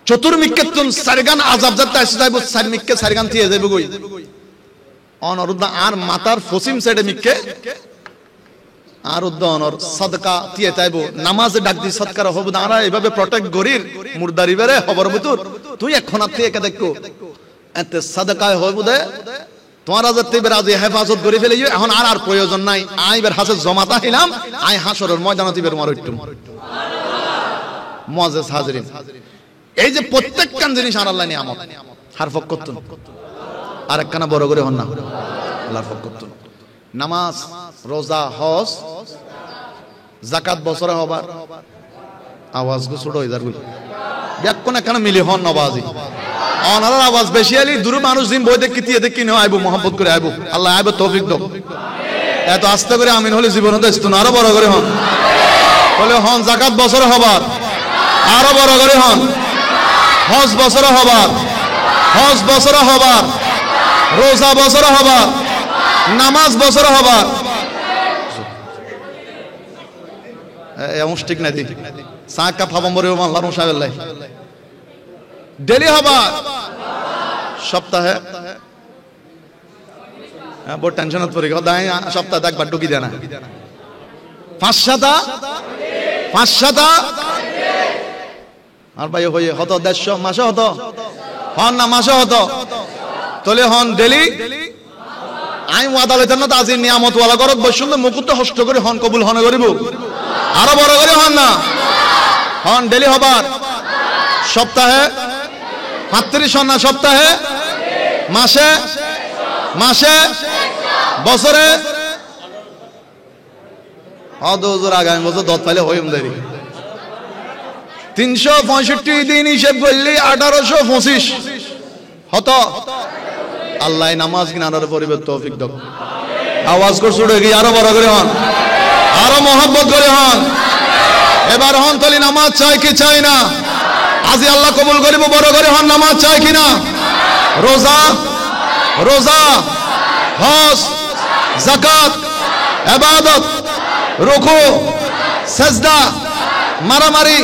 চতুর্মিক্কেতুন সারগান আযাব যাতে আসতে যাইব সার মিক্কে সারগান দিয়ে যাইব কই অনরুদা আর মাতার ফসিম সাইডে মিক্কে আর উদ্দনর সাদকা দিয়ে তাইবো নামাজে ডাক দি সদকার হবু দাঁড়া এভাবে প্রটেক্ট গরির মুর্দারি বেরে খবর বুতুর তুই এখন থেকে একে দেখো এতে সাদকায় হবু দে তোমার যাতে বেরাজি হেফাজত করে ফেলে এখন আর আর প্রয়োজন নাই আই বের হাসে জমাতা হইলাম আই হাসরের ময়দানতে বের মার উঠতুম সুবহানাল্লাহ মুআজ্জাজ হাজিরিন এই যে প্রত্যেকখান জিনিস আর আল্লাহ নিয়ামত হারফক করতুন আর একখানা বড় করে হন না আল্লাহর ফক করতুন নামাজ রোজা হজ যাকাত বছরে হবার আওয়াজ গো ছোট হই যারগুল ব্যাককন এখানে মিলি হন নবাজি অনার আওয়াজ বেশি আলি দূর মানুষ দিন বই দেখি দিয়ে দেখি নিও আইবো মোহাম্মত করে আইবো আল্লাহ আইবো তৌফিক দাও এত আস্তে করে আমিন হলে জীবনে তো ইস্তুন আরো বড় করে হন বলে হন যাকাত বছরে হবার আরো বড় করে হন হজ বছরে হবার হজ বছরে হবার রোজা বছরে হবার নামাজ বছরে হবার এমন ঠিক নাই দিক সাকা ফাবম্বরে আল্লাহর মুসাবিল্লাহ ডেলি হবার সপ্তাহে বড় টেনশনত পড়ে গেল দাই সপ্তাহে একবার ঢুকি দেনা 500টা আর ভাই হয়ে হতো 150 মাসে হতো হন না মাসে হতো তলে হন ডেলি আই ওয়াদা লইতেন না আজির নিয়ামত ওয়ালা গরত বসুন মুকুত হষ্ট করে হন কবুল হন করিব আরো বড় করে হন না হন ডেলি হবার সপ্তাহে 35 হন না সপ্তাহে মাসে মাসে বছরে অদজোর আগামী বছর দত পাইলে হইম দেরি 365 দিন হিসেব করলে 1825 হতো আল্লাহ নামাজ কিনার পরিবেশ তৌফিক দাও আওয়াজ করে ছুটে গিয়ে আরো বড় করে হন, আরো মহব্বত করে হন। এবার হন তলি নামাজ চাই কি চাই না? আজি আল্লাহ কবুল করিব, বড় করে হন নামাজ চাই কিনা? রোজা, রোজা, হজ, যাকাত, ইবাদত, রুকু, সিজদা, মারামারি,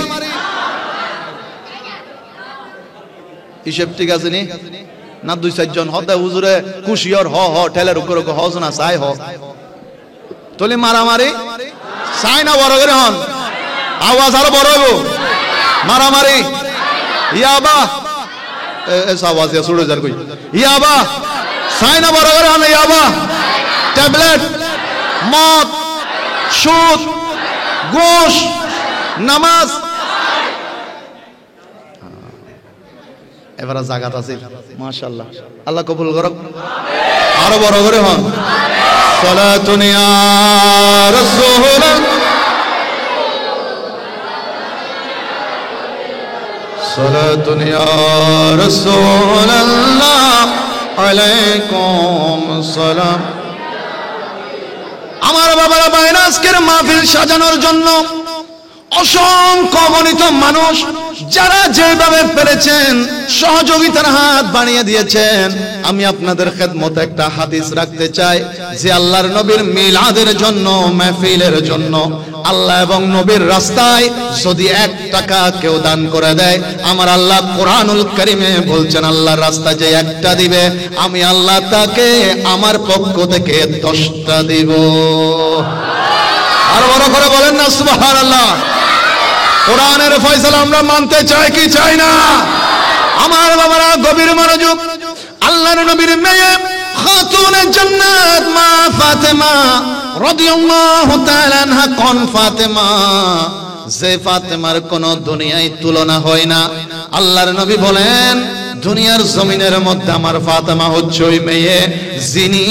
হিসেব ঠিক আছে নি? না দুই চারজন হতে হুজুরে খুশিয়র হ হ ঠেলে রুকু রুকু হজ না চাই হ তলি মারামারি চাই না? বড় করে হন, আওয়াজ আরো বড় হইব। মারামারি, ইয়াবা, আওয়াজ ইয়া ছুড়ে যার কই ইয়াবা চাই না? বড় করে হন, ইয়াবা, ট্যাবলেট, মদ, সুদ, ঘুষ, নামাজ। এবারে জাগাত আছে মাশাআল্লাহ, আল্লাহ কবুল করুক। আরো বড় করে হন, সালাতুন ইয়া রাসূলুল্লাহ, সালাতুন ইয়া রাসূলুল্লাহ আলাইকুম সালাম। আমার বাবারা বাইরে আজকের মাহফিল সাজানোর জন্য অসংখ্য গণিত মানুষ যারা যেভাবে পেরেছেন সহযোগিতার হাত বাড়িয়ে দিয়েছেন। আমি আপনাদের খেদমতে একটা হাদিস রাখতে চাই যে আল্লাহর নবীর মিলাদের জন্য, মাহফিলের জন্য আল্লাহ এবং নবীর রাস্তায় যদি 1 টাকা কেউ দান করে দেয়, আমার আল্লাহ কোরআনুল কারীমে বলছেন আল্লাহর রাস্তায় যে 1টা দিবে, আমি আল্লাহ তাকে আমার পক্ষ থেকে 10টা দিব। আর বড় করে বলেন না সুবহানাল্লাহ। কোরআনের ফয়সালা আমরা মানতে চাই কি চাই না? আমার বাবারা গভীর মনোযোগ। আল্লাহর নবীর মেয়ে খাতুনে জান্নাত মা ফাতেমা রাদিয়াল্লাহু তাআলা আনহা, কোন ফাতেমা? যে ফাতেমার কোন দুনিয়ায় তুলনা হয় না। আল্লাহর নবী বলেন দুনিয়ার জমিনের মধ্যে আমার ফাতেমা হচ্ছে ওই মেয়ে যিনি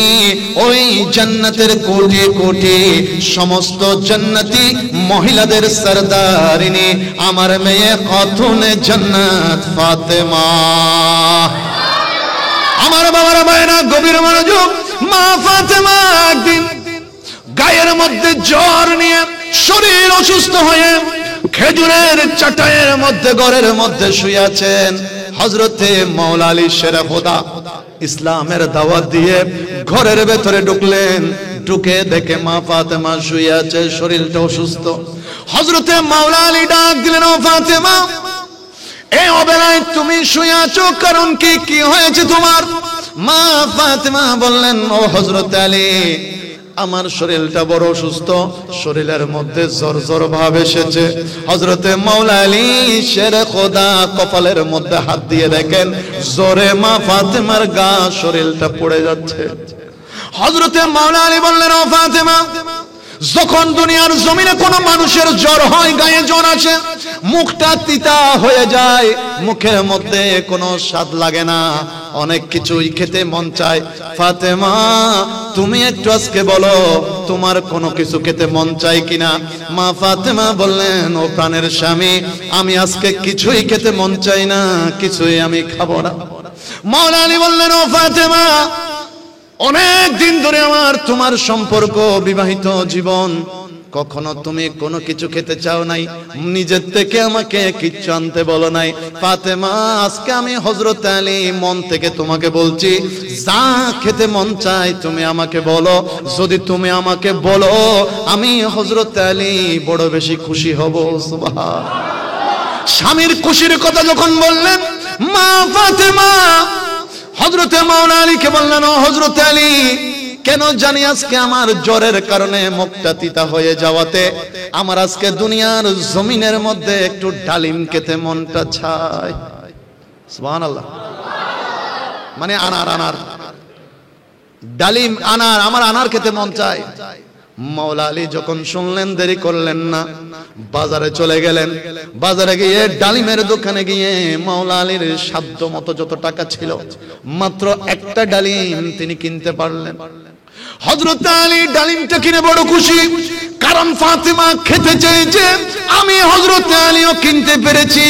ওই জান্নাতের কোটি কোটি সমস্ত জান্নাতি মহিলাদের সরদারিনী, আমার মেয়ে খাতুনে জান্নাত ফাতেমা। আমার বাবারা ভাইরা গভীর মনোযোগ। মা ফাতেমা একদিন গায়ের মধ্যে জ্বর নিয়ে, শরীর অসুস্থ হয়ে খেজুরের চাটাইয়ের মধ্যে ঘরের মধ্যে শুয়ে আছেন। হযরতে মাওলা আলী শেরে খোদা ইসলামের দাওয়াত দিয়ে ঘরের ভেতরে ঢুকলেন। ঢুকে দেখে মা ফাতেমা শুয়ে আছে, শরীরটা অসুস্থ। হযরতে মাওলা আলী ডাক দিলেন, ও ফাতেমা, এই অবেলায় তুমি শুয়ে আছো, কারণ কি? কি হয়েছে তোমার? মা ফাতেমা বললেন, ও হযরতে আলী, আমার শরীরটা বড় অসুস্থ, শরীরের মধ্যে জ্বর জ্বর ভাব এসেছে। হযরতে মাওলা আলী শেরে খোদা কপালের মধ্যে হাত দিয়ে দেখেন জ্বরে মা ফাতেমার গা শরীরটা পড়ে যাচ্ছে। হযরতে মাওলা আলী বললেন, ও ফাতেমা, যখন দুনিয়ার জমিনে কোনো মানুষের জ্বর হয়, গায়ে জ্বর আসে, মুখটা তিতা হয়ে যায়, মুখের মধ্যে কোনো স্বাদ লাগে না, অনেক কিছুই খেতে মন চায়। ফাতেমা, তুমি একটু আজকে বলো তোমার কোনো কিছু খেতে মন চায় কিনা? মা ফাতেমা বললেন, ও প্রাণের স্বামী, আমি আজকে কিছুই খেতে মন চাই না, কিছুই আমি খাবো না। মাওলা আলী বললেন, ও ফাতেমা, অনেক দিন ধরে আমার তোমার সম্পর্ক, বিবাহিত জীবন, কখনো তুমি কোনো কিছু খেতে চাও নাই, নিজের থেকে আমাকে কিচ্ছু আনতে বলো নাই। ফাতেমা, আজকে আমি হযরত আলী মন থেকে তোমাকে বলছি, যা খেতে মন চায় তুমি আমাকে বলো। যদি তুমি আমাকে বলো, আমি হযরত আলী বড় বেশি খুশি হব। সুবহান। স্বামীর খুশির কথা যখন বললেন, মা ফাতেমা হযরতে মাওলা আলীকে বললেন, ও হযরত আলী, কেন জানি আজকে আমার জ্বরের কারণে মুখটা তিতা হয়ে যাওয়াতে আমার আজকে দুনিয়ার জমিনের মধ্যে একটু ডালিম খেতে মনটা চায়। সুবহানাল্লাহ। মানে আনার, আনার, ডালিম, আনার, আমার আনার খেতে মন চায়। মাওলা আলী যখন শুনলেন, দেরি করলেন না, বাজারে চলে গেলেন। বাজারে গিয়ে ডালিমের দোকানে গিয়ে মাওলা আলীর সাধ্য মতো যত টাকা ছিল, মাত্র একটা ডালিম তিনি কিনতে পারলেন। হযরত আলী ডালিমটা কিনে বড় খুশি, কারণ ফাতেমা খেতে চেয়েছে, আমি হযরত আলীও কিনতে পেরেছি।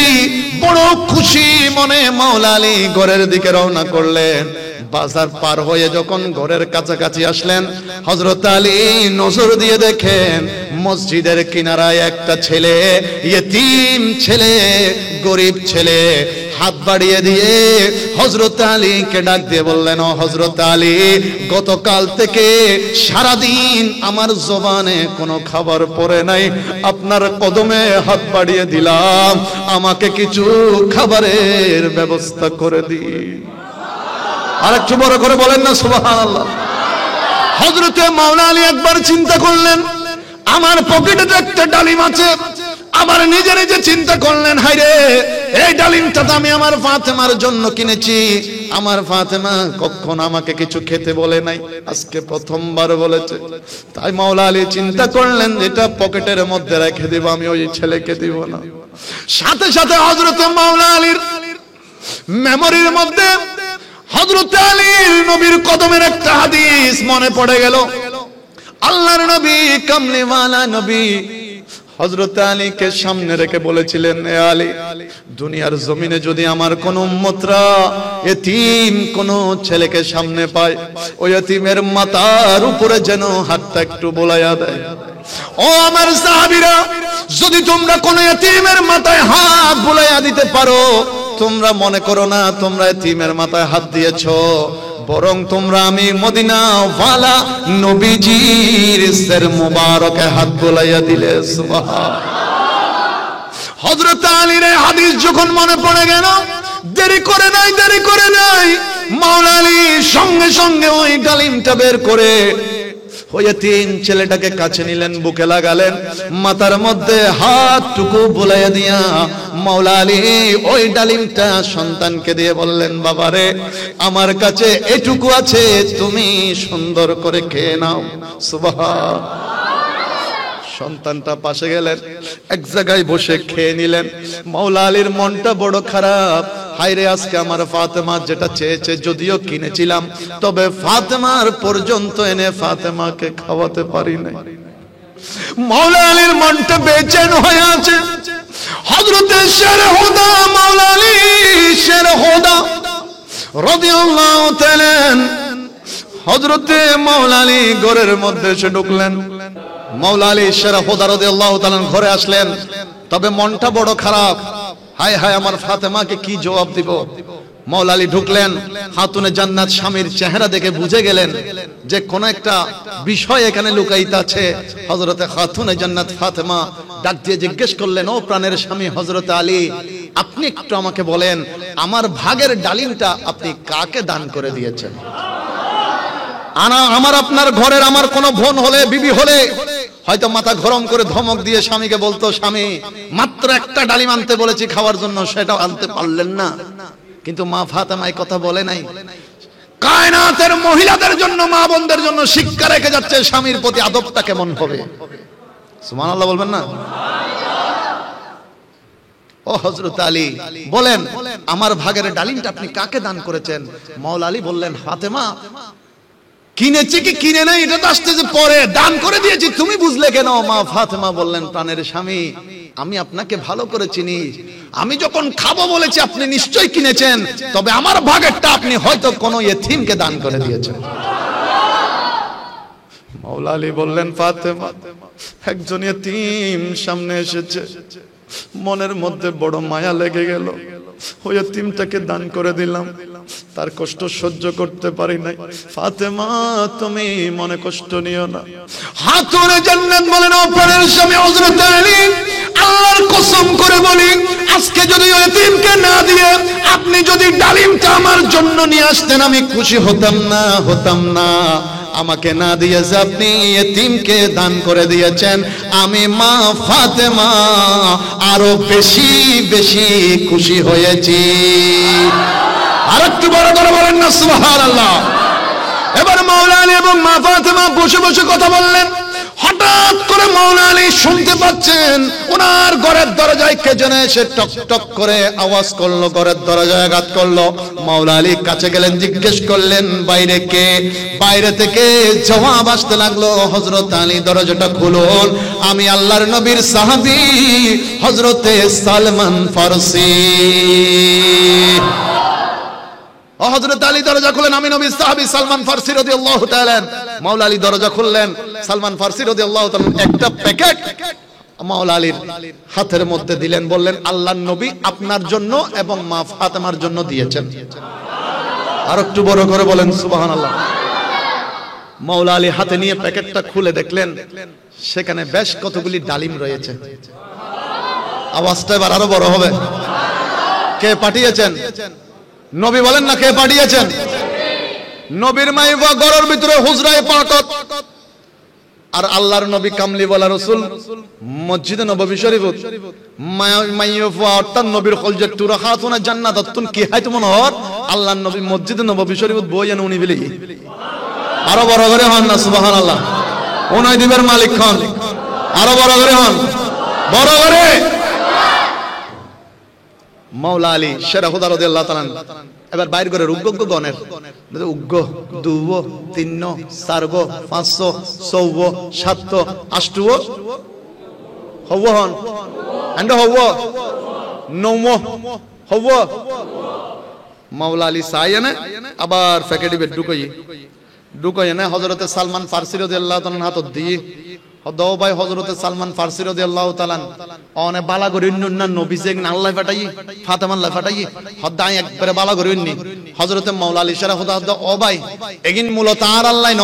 বড় খুশি মনে মাওলা আলী ঘরের দিকে রওনা করলেন। বাজার পার হয়ে যখন ঘরের কাছাকাছি আসলেন, হযরত আলী নজর দিয়ে দেখেন মসজিদের কিনারায় একটা ছেলে, ইয়েতিম ছেলে, গরিব ছেলে, হাত বাড়িয়ে দিয়ে হযরত আলীকে ডাক দিয়ে বললেন, ও হযরত আলী, গতকাল থেকে সারাদিন আমার জবানে কোনো খাবার পড়ে নাই, আপনার কদমে হাত বাড়িয়ে দিলাম, আমাকে কিছু খাবারের ব্যবস্থা করে দিন। আর একটু বড় করে বলেন না সুবহানাল্লাহ। হযরতে মাওলা আলী একবার চিন্তা করলেন, আমার পকেটে তো একটা ডালিম আছে। আবার নিজে নিজে চিন্তা করলেন, হায়রে এই ডালিমটা তো আমি আমার ফাতেমার জন্য কিনেছি, আমার ফাতেমা কখন আমাকে কিছু খেতে বলে নাই, আজকে প্রথমবার বলেছে। তাই মাওলা আলী চিন্তা করলেন, এটা পকেটের মধ্যে রেখে দিব, আমি ওই ছেলেকে দিব না। সাথে সাথে হযরতে মাওলা আলীর মেমোরির মধ্যে হযরত আলীর নবীর কদমের একটা হাদিস মনে পড়ে গেল। আল্লাহর নবী, কামলিওয়ালা নবী হযরত আলীকে সামনে রেখে বলেছিলেন, এ আলী, দুনিয়ার জমিনে যদি আমার কোন উম্মতরা এতিম কোন ছেলেকে সামনে পায়, ওই এতিমের মাথার উপরে যেন হাতটা একটু বোলাইয়া দেয়। ও আমার সাহাবীরা, যদি তোমরা কোন এতিমের মাথায় হাত বোলাইয়া দিতে পারো, তোমরা মনে করো না তোমরা এতিমের মাথায় হাত দিয়েছো, বরং তোমরা আমি মদিনা ওয়ালা নবীজির সির মুবারকে হাত বোলাইয়া দিলে। সুবহানাল্লাহ। হযরত আলীর এই হাদিস যখন মনে পড়ে গেল, দেরি করে নাই, মাওলা আলী সঙ্গে সঙ্গে ওই ডালিমটা বের করে ওই তিন ছেলেটাকে কাছে নিলেন, বুকে লাগালেন, মাথার মধ্যে হাতটুকু বুলাইয়া দিয়া মাওলা আলী ওই ডালিমটা সন্তানকে দিয়ে বললেন, বাবারে আমার কাছে এটুকু আছে, তুমি সুন্দর করে খেয়ে নাও। সুবহানাল্লাহ। সন্তানটা পাশে গেলেন, এক জায়গায় বসে খেয়ে নিলেন। মাওলা আলীর মনটা বড় খারাপ, হায়রে আজকে আমার ফাতেমা যেটা চেয়েছে যদিও কিনেছিলাম, তবে ফাতেমার পর্যন্ত এনে ফাতেমাকে খাওয়াতে পারি নাই। মাওলা আলীর মনটা বেচেন হয়ে আছে। হযরতে শের হুদা মাওলা আলী শের হুদা রাদিয়াল্লাহু তাআলা হযরতে মাওলা আলী ঘরের মধ্যে এসে ঢুকলেন। মাওলা আলী শের হুদা রাদিয়াল্লাহু তাআলা ঘরে আসলেন, তবে মনটা বড় খারাপ, হায় হায় আমার ফাতেমাকে কি জবাব দিব। মাওলা আলী ঢুকলেন, খাতুনে জান্নাত স্বামীর চেহারা দেখে বুঝে গেলেন যে কোন একটা বিষয় এখানে লুকায়িত আছে। হযরতে খাতুনে জান্নাত ফাতেমা ডাক দিয়ে জিজ্ঞেস করলেন, ও প্রাণের স্বামী হযরতে আলী, আপনি একটু আমাকে বলেন, আমার ভাগের ডালিমটা আপনি কাকে দান করে দিয়েছেন? আমার আপনার ঘরের আমার কোন বোন হলে, বিবি হলে হয়তো মাথা গরম করে ধমক দিয়ে স্বামীকে বলতো, স্বামী মাত্র একটা ডালিম আনতে বলেছি খাওয়ার জন্য, সেটাও আনতে পারলেন না। কিন্তু মা ফাতেমা এই কথা বলে নাই। কায়নাতের মহিলাদের জন্য, মা বোনদের জন্য শিক্ষা রেখে যাচ্ছে স্বামীর প্রতি আদবটা কেমন হবে। সুবহানাল্লাহ বলবেন না? ও হযরত আলী বলেন, আমার ভাগের ডালিমটা আপনি কাকে দান করেছেন? মাওলা আলী বললেন, ফাতেমা। কিনেছি কি কিনে নাই এটা তো আসতেছে পরে, দান করে দিয়েছি, তুমি বুঝলে কেন? মা ফাতেমা বললেন, প্রাণের স্বামী, আমি আপনাকে ভালো করে চিনি, আমি যখন খাবো বলেছি আপনি নিশ্চয়ই কিনেছেন, তবে আমার ভাগেরটা আপনি হয়তো কোনো ইতিমকে দান করে দিয়েছেন। মাওলা আলী বললেন, ফাতেমা, একজন ইতিম সামনে এসেছে, মনের মধ্যে বড় মায়া লেগে গেল, ওই ইতিমটাকে দান করে দিলাম, তার কষ্ট সহ্য করতে পারি নাই। ফাতেমা তুমি মনে কষ্ট নিও না। খাতুনে জান্নাত বলেন, ও প্রাণের স্বামী হযরত আলী, আল্লাহর কসম করে বলি, আজকে যদি ওই ইতিমকে না দিয়ে আপনি যদি ডালিমটা আমার জন্য নিয়ে আসতেন, আমি খুশি হতাম না। আমাকে না দিয়ে যে আপনি ইতিমকে দান করে দিয়েছেন, আমি মা ফাতেমা আরো বেশি বেশি খুশি হয়েছি। আর একটু বড় করে বলেন না সুবহানাল্লাহ। এবার মাওলা আলী এবং মা ফাতেমা বসে বসে কথা বললেন। হঠাৎ করে মাওলা আলী শুনতে পাচ্ছেন ওনার ঘরের দরজায় কে যেন এসে টক টক করে আওয়াজ করলো, ঘরের দরজায় আঘাত করলো। মাওলা আলী কাছে গেলেন, জিজ্ঞেস করলেন, বাইরে কে? বাইরে থেকে জবাব আসতে লাগলো, হযরত আলী দরজাটা খুলুন, আমি আল্লাহর নবীর সাহাবী হযরতে সালমান ফারসি। ও ও হযরত আলী দরজা খুললেন, আমি নবী সাহাবী সালমান ফারসি রাদিয়াল্লাহু তাআলা, মাওলা আলী দরজা খুললেন, সালমান ফারসি রাদিয়াল্লাহু তাআলা একটা প্যাকেট মাওলা আলীর হাতের মধ্যে দিলেন, বললেন আল্লাহর নবী আপনার জন্য এবং মা ফাতেমার জন্য দিয়েছেন। আর একটু বড় করে বলেন সুবহানাল্লাহ। মাওলা আলী হাতে নিয়ে প্যাকেটটা খুলে দেখলেন সেখানে বেশ কতগুলি ডালিম রয়েছে। আওয়াজটা এবার আরো বড় হবে। কে পাঠিয়েছেন? নবী বলেন না কে পাঠিয়েছেন? নবীর মাইবা ঘরের ভিতরে হুজরায়ে পাকত, আর আল্লাহর নবী কামলিওয়ালা রাসূল মসজিদে নববী শরীফত মাইয়ফা অর্থাৎ নবীর কলজাত তুরা খাতুনা জান্নাতাতুন কি হাইত মনোহর আল্লাহর নবী মসজিদে নববী শরীফত বইয়েন উনি বলি। আরো বড় করে হন না সুবহানাল্লাহ। ওনাই দিবের মালিক হন, আরো বড় করে হন, বড় করে। মাওলা আলী শের খুদা রাদিয়াল্লাহু তাআলা এবার বাইর করে উগ্গ গণের উগ্গ 2 3 4 500 6 7 8 হওয়া হন এন্ড হওয়া 9 হওয়া। মাওলা আলী সাইয়ানে আবার ফেকেডি ঢুকাই না হযরতে সালমান ফারসি রাদিয়াল্লাহু তাআলা হাতত দিয়ে হদাও ভাই হযরতে সালমান ফারসি রাদিয়াল্লাহু তাআলা অনে বালা করিন না নবী যে আল্লাহ ফাটাই ফাতেমা আল্লাহ ফাটাই হদাই একবারে বালা করিন নি হযরতে মাওলা আলী শারা খুদা ও ভাই এগিন মূলত আর আল্লাহ ন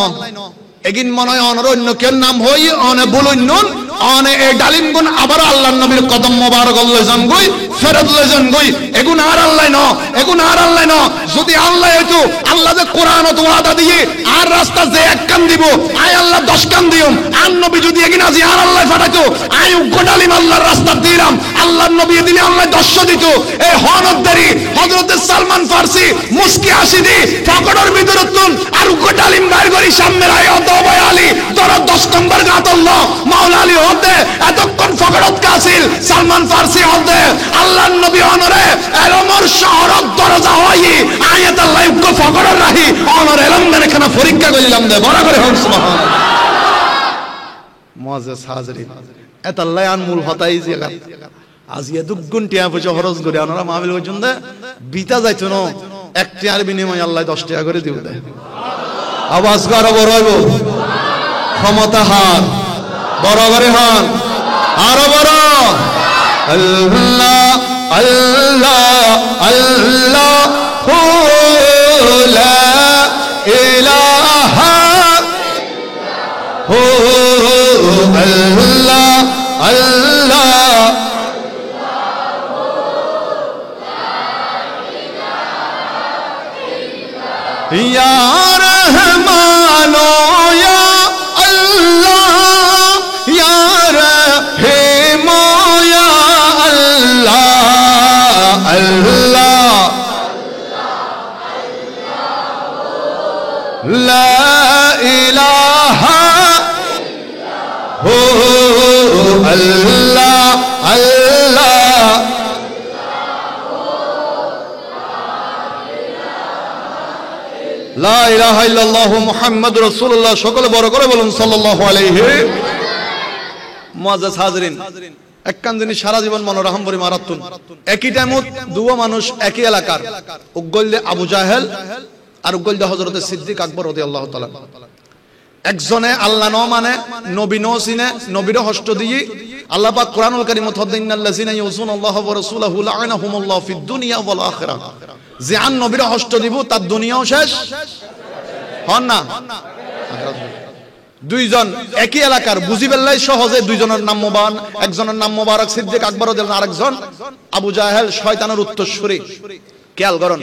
এগিন মনে হয় অনর অন্য কেন নাম হই অনে বলুন নুন অনে এই ডালিম গুণ আবার আল্লাহর নবীর কদম মোবারক লই যান গই ফেরত লই যান গই এগুন আর আল্লাহ ন এগুন আর আল্লাহ ন যদি আল্লাহ হইতো আল্লাহ যে কোরআন ও ওয়াদা দিয়ে আর রাস্তা যে এক কান দিব আয় আল্লাহ 10 কান দিও আর নবী যদি এগিন আজি আর আল্লাহ ফাটাইতো আয় গোডালিম আল্লাহর রাস্তা দিলাম আল্লাহর নবী দিলে আল্লাহ 10 দিত। এই হনদরি হযরত সালমান ফারসি মুস্কি হাসি দি ফকড়ের ভিতর তুন আর গোডালিম বাইর করি সামনে আয় তো ভাই আলী তোর 10 নম্বর গাতল্লাহ মাওলা আলী হতে এতক্ষণ ফকড়ত কাছিল সালমান ফারসি হতে আল্লাহর নবী অনরে এলমর শহরত দরজা হই আয়াত আল্লাহ কো ফকড় রাহি অনর এলম দেখানা পরীক্ষা করিলাম দে বড় করে হোক সুবহানাল্লাহ। মুআজ্জাজ হাজিরিন এত আল্লাহ আন মূল হতাই জায়গা আজিয়া দুগুণ টিয়া পয়সা খরচ করে ওনারা মাহফিল পর্যন্ত বিতা যাইতো না এক টিয়ার বিনিময়ে আল্লাহ 10 টাকা করে দিব দেয়। আওয়াজ করে বড় হইব ক্ষমতা হাত বড় করে হন আরো বড় আল্লাহ আল্লাহ আল্লাহ লা ইলাহা আল্লাহ আল্লাহ ইয়া রহমান ইয়া আল্লাহ ইয়া রহিম ইয়া আল্লাহ আল্লাহ লা ইলাহা আল্লাহ আল্লাহ লা ইলাহা ইল্লাল্লাহু মুহাম্মাদুর রাসূলুল্লাহ। সকলে বড় করে বলুন সাল্লাল্লাহু আলাইহি। মুআজ্জাজ হাজিরিন একখান জিনিস সারা জীবন মনোরহম করে মারাত্তুন একই টাইমত দুও মানুষ একই এলাকার উগলদে আবু জাহেল আর উগলদে হযরতে সিদ্দিক আকবর রাদিয়াল্লাহু তাআলা। একজনে আল্লাহ ন মানে নবী ন চিনে নবীর হস্ত দিয়ে আল্লাহ পাক কোরআনুল কারীমত হদাইনাল্লাযিনা ইউসুনাল্লাহু ওয়া রাসূলুহু লা'নাহুমুল্লাহু ফিদ দুনিয়া ওয়াল আখিরাহ। যে আন নবীর হস্ত দিব তার দুনিয়াও শেষ হন না। দুইজন একই এলাকার বুঝি বেল্লাই সহজে দুইজনের নাম মোবারক, একজনের নাম মোবারক সিদ্দিক আকবর রাদিয়াল্লাহু তাআলা, আরেকজন আবু জাহেল শয়তানের উত্তরসূরি। খেয়াল করেন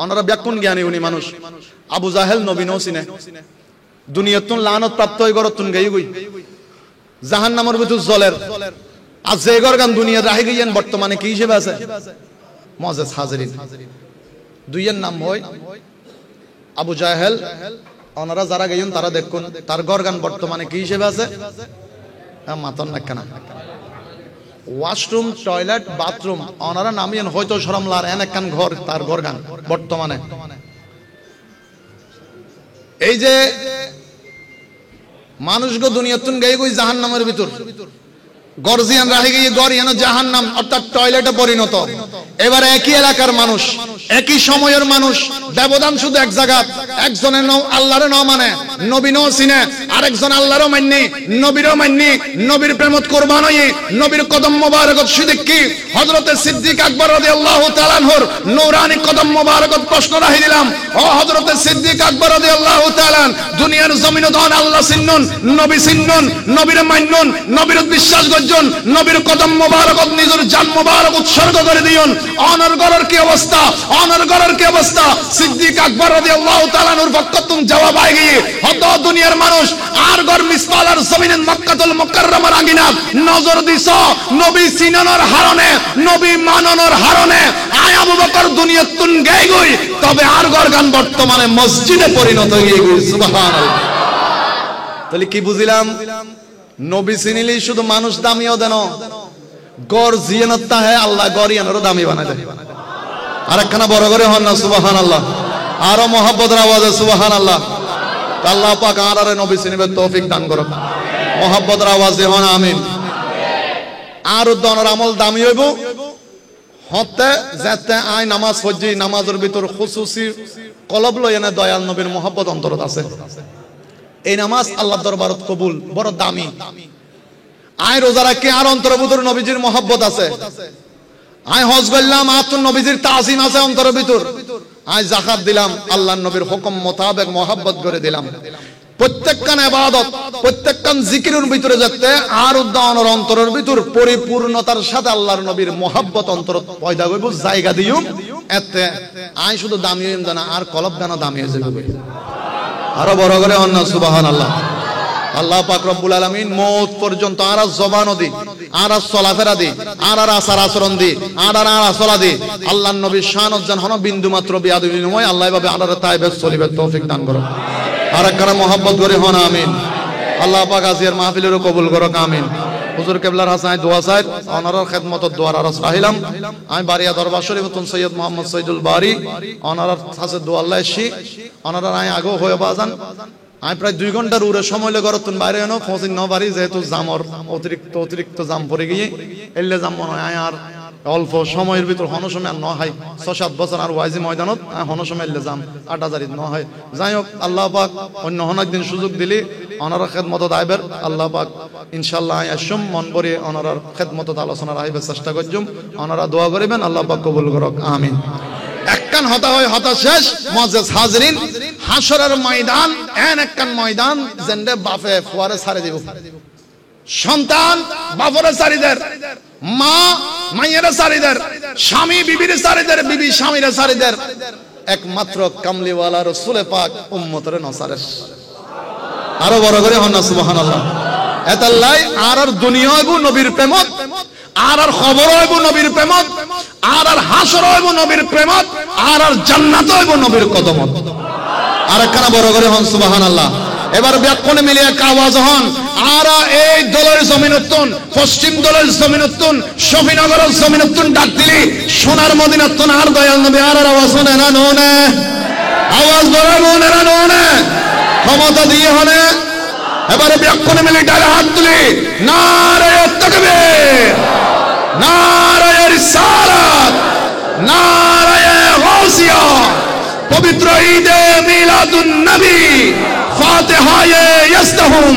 ওনারা ব্যাকুণ জ্ঞানী উনি মানুষ। আবু জাহেল নবী ন চিনে দুনিয়াতুন লানত প্রাপ্ত হই গরতুন গাই গই জাহান্নামের ভিতর জলের আজ যে গরগান দুনিয়া রাহি গইয়েন বর্তমানে কি হিসেবে আছে? মুআজ্জাজ হাজিরিন দুইয়ের নাম হয় আবু জাহেল। ওনারা যারা গাইয়েন তারা দেখুন তার গরগান বর্তমানে কি হিসেবে আছে? মাতন না কেন ওয়াশরুম টয়লেট বাথরুম ওনারা নামিয়েন হয়তো শরমলার এন একখান ঘর তার গরগান বর্তমানে। এই যে মানুষগো দুনিয়াতুন গাই গই জাহান্নামের ভিতর গর্জিয়ান রাহে গিয়ে গরিয়ানো জাহান্নাম অর্থাৎ টয়লেটে পরিণত। এবার একই এলাকার মানুষ, একই সময়ের মানুষ, ব্যবধান শুধু এক জায়গা। একজনের আল্লাহরে ন মানে, নবী ন চিনে, আরেকজন আল্লাহরও মাননি, নবীরও মাননি, নবীর প্রেমত কোরবান হই, নবীর কদম মোবারকত সিদ্দিকী হযরতে সিদ্দিক আকবর রাদিয়াল্লাহু তাআলা আনহুর নূরানি কদম মোবারকত প্রশ্ন রাখি দিলাম, ও হযরতে সিদ্দিক আকবর রাদিয়াল্লাহু তাআলা, দুনিয়ার জমিনে দন আল্লাহ চিন্নুন, নবী চিন্নুন, নবীর মান্নুন, নবীর বিশ্বাস করছেন, নবীর কদম মোবারকত নিজের জান মোবারক উৎসর্গ করে দিয়ুন। অনর্গলের কি অবস্থা, অনর্গলের কি অবস্থা। সিদ্দিক আকবর রাদিয়াল্লাহু তাআলা নূর বক্ততুম জবাব আই গিয়ে হত দুনিয়ার মানুষ আর গর মিসকালার জমিনের মক্কাতুল মুকাররমার আঙ্গিনাত নজর দিছ নবী চিনানোর হারনে, নবী মানানোর হারনে আয় আবু বকর দুনিয়াতুন গাই গই, তবে আর গর গান বর্তমানে মসজিদে পরিণত হয়ে গই। সুবহানাল্লাহ। তাহলে কি বুঝিলাম? নবী চিনিলি শুধু মানুষ দামিও দেন, গর জিয়ানতটা হে আল্লাহ গরিয়ানোর দামি বানায় দেয়। আরেকখানা বড় করে হন না সুবহানাল্লাহ, আরো মহব্বতের আওয়াজে সুবহানাল্লাহ। আল্লাহ পাক আরারে নবী চিনিবে তৌফিক দান করুক। মহব্বতের আওয়াজে হন আমিন। আর দনের আমল দামি হইব হতে যেতে আই নামাজ পড়ছি, নামাজের ভিতর খুসুসি কলব লইনে দয়াল নবীর মহব্বত অন্তরত আছে। এই নামাজ আল্লাহর দরবারত কবুল, বড় দামি। আয় রোজা রাখি আর অন্তরের ভিতর নবীজির মহব্বত আছে। আয় হজ করলাম আর তো নবীজির তাজিম আছে অন্তরের ভিতর। আয় যাকাত দিলাম আল্লাহর নবীর হুকুম মোতাবেক মহব্বত করে দিলাম। প্রত্যেকখান ইবাদত, প্রত্যেকখান জিকিরের ভিতরে যাতে আর উদ্দানের অন্তরের ভিতর পরিপূর্ণতার সাথে আল্লাহর নবীর মহব্বত অন্তর পয়দা করব, জায়গা দিউম। এতে আয় শুধু দামি হইম না, আর কলব দানা দামি হয়ে যাবে। আরো বড় করে অন্য সুবহানাল্লাহ। আল্লাহ পাক রব্বুল আলামিন মওত পর্যন্ত আর জবান দি, আর চলাফেরা দি, আর আচার আচরণ দি, আর আসলা দি আল্লাহর নবীর শানত জান হন বিন্দু মাত্র বিয়াদবি নয়। আল্লাহ এভাবে আর তাইবে চলিবে তৌফিক দান করো। আর একখানা মহব্বত করে হন আমিন। আল্লাহ পাক আজিয়ার মাহফিলেরও কবুল করো আমিন। হুজুর কেবলার হাসান দোয়া চাই, অনারর খেদমত দোয়ার আরজ রাহিলাম। আমি বাড়িয়া দরবার শরীফ নতুন সৈয়দ মোহাম্মদ সৈয়দুল বারি অনারর হাসে দোয়া আল্লাহ এসি অনারর আই আগো হয়ে বাজান। আমি প্রায় 2 ঘন্টার উড়ে সময় লে ঘর তুমি বাইরে এনো পৌঁছি ন বাড়ি, যেহেতু জামর অতিরিক্ত জাম পড়ে গিয়ে এলে জাম মনে হয় আর অল্প সময়ের ভিতর হন সময় আর ন হয় 6-7 বছর আর ওয়াইজি ময়দানত হন সময় এলে যাম 8,000 ন হয়। যাই হোক আল্লাহ পাক অন্য হন একদিন সুযোগ দিলি অনার খেদমত আইবের। আল্লাহ পাক ইনশাল্লাহ আসুম মন ভরে অনার খেদমত আলোচনার আইবের চেষ্টা করছুম। অনারা দোয়া করিবেন, আল্লাহ পাক কবুল করক আমিন। একখান হতা হয় হতা শেষ মুআজ্জাজ হাজরিন, হাসরের ময়দান এন একখান ময়দান যেন্ডে বাপে ফুয়ারে ছাড়ে দিব, সন্তান বাপরে ছাড়িদের, মা মাইয়েরা ছাড়িদের, স্বামী বিবির ছাড়িদের, বিবি স্বামীরা ছাড়িদের, একমাত্র কামলিওয়ালা রাসূল পাক উম্মতরে নসারেস। আরো বড় করে হন না সুবহানাল্লাহ। এতাল্লাই আর দুনিয়া হইব নবীর প্রেমত, আর খবর হইব নবীর প্রেমত, আর হাসর হইব নবীর প্রেমত, আর জান্নাত হইব নবীর কদমত। আর একখানা বড় করে হন সুবহানাল্লাহ। এবার ব্যাকরণে মিলে এক আওয়াজ হন, আর এই দলের জমিনতুন, পশ্চিম দলের জমিনতুন, শফিনগরের জমিনতুন ডাক দিলি সোনার মদিনাতুন আর দয়াল নবী আর আওয়াজ হনে না ননে, আওয়াজ বড় ননে না ননে, ক্ষমতা দিয়ে হনে। এবারে ব্যাকরণে মিলে ডালে হাত তুলি নারে তাকবীর, নারে রিসালাত, নারে গাউসিয়া। পবিত্র ঈদে মিলাদুন নবী, ফাতিহায়ে ইয়াসতাহুম,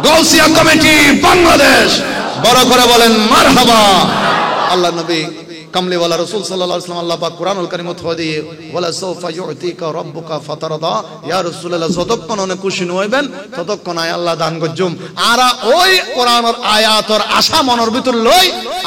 গাউসিয়া কমিটি বাংলাদেশ। বড় করে বলেন মারহাবা। আল্লাহ নবী কামলিওয়ালা রাসূল সাল্লাল্লাহু আলাইহি ওয়াসাল্লাম আল্লাহ পাক কুরআনুল কারীমত হদি ওয়ালা সাউফা ইউতিকা রাব্বুকা ফাতারদা। ইয়া রাসূলুল্লাহ যতক্ষণ অনেক খুশি হইবেন ততক্ষণ আল্লাহ দান করজুম। আর ওই কোরআনের আয়াতর আশা মনের ভিতর লই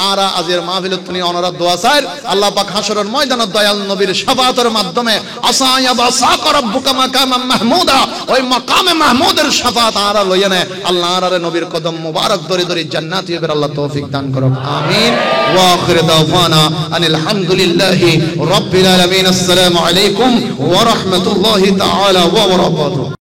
আর আজের মাহফিলত তুমি ওনারা দোয়া চাই আল্লাহ পাক হাসরের ময়দানে দয়াল নবীর শাফাআতের মাধ্যমে আসায়া বাসাক রাব্বুকা মাকাম মাহমুদা, ওই মাকামে মাহমুদের শাফাআত আর লইনে আল্লাহ আর নবীর কদম মুবারক ধরে ধরে জান্নাত ইবের আল্লাহ তৌফিক দান করুক আমিন। ওয়া আখির দাওয়ানা আনিল হামদুলিল্লাহি রাব্বিল আলামিন। আসসালামু আলাইকুম ওয়া রাহমাতুল্লাহি তাআলা ওয়া বারাকাতুহু।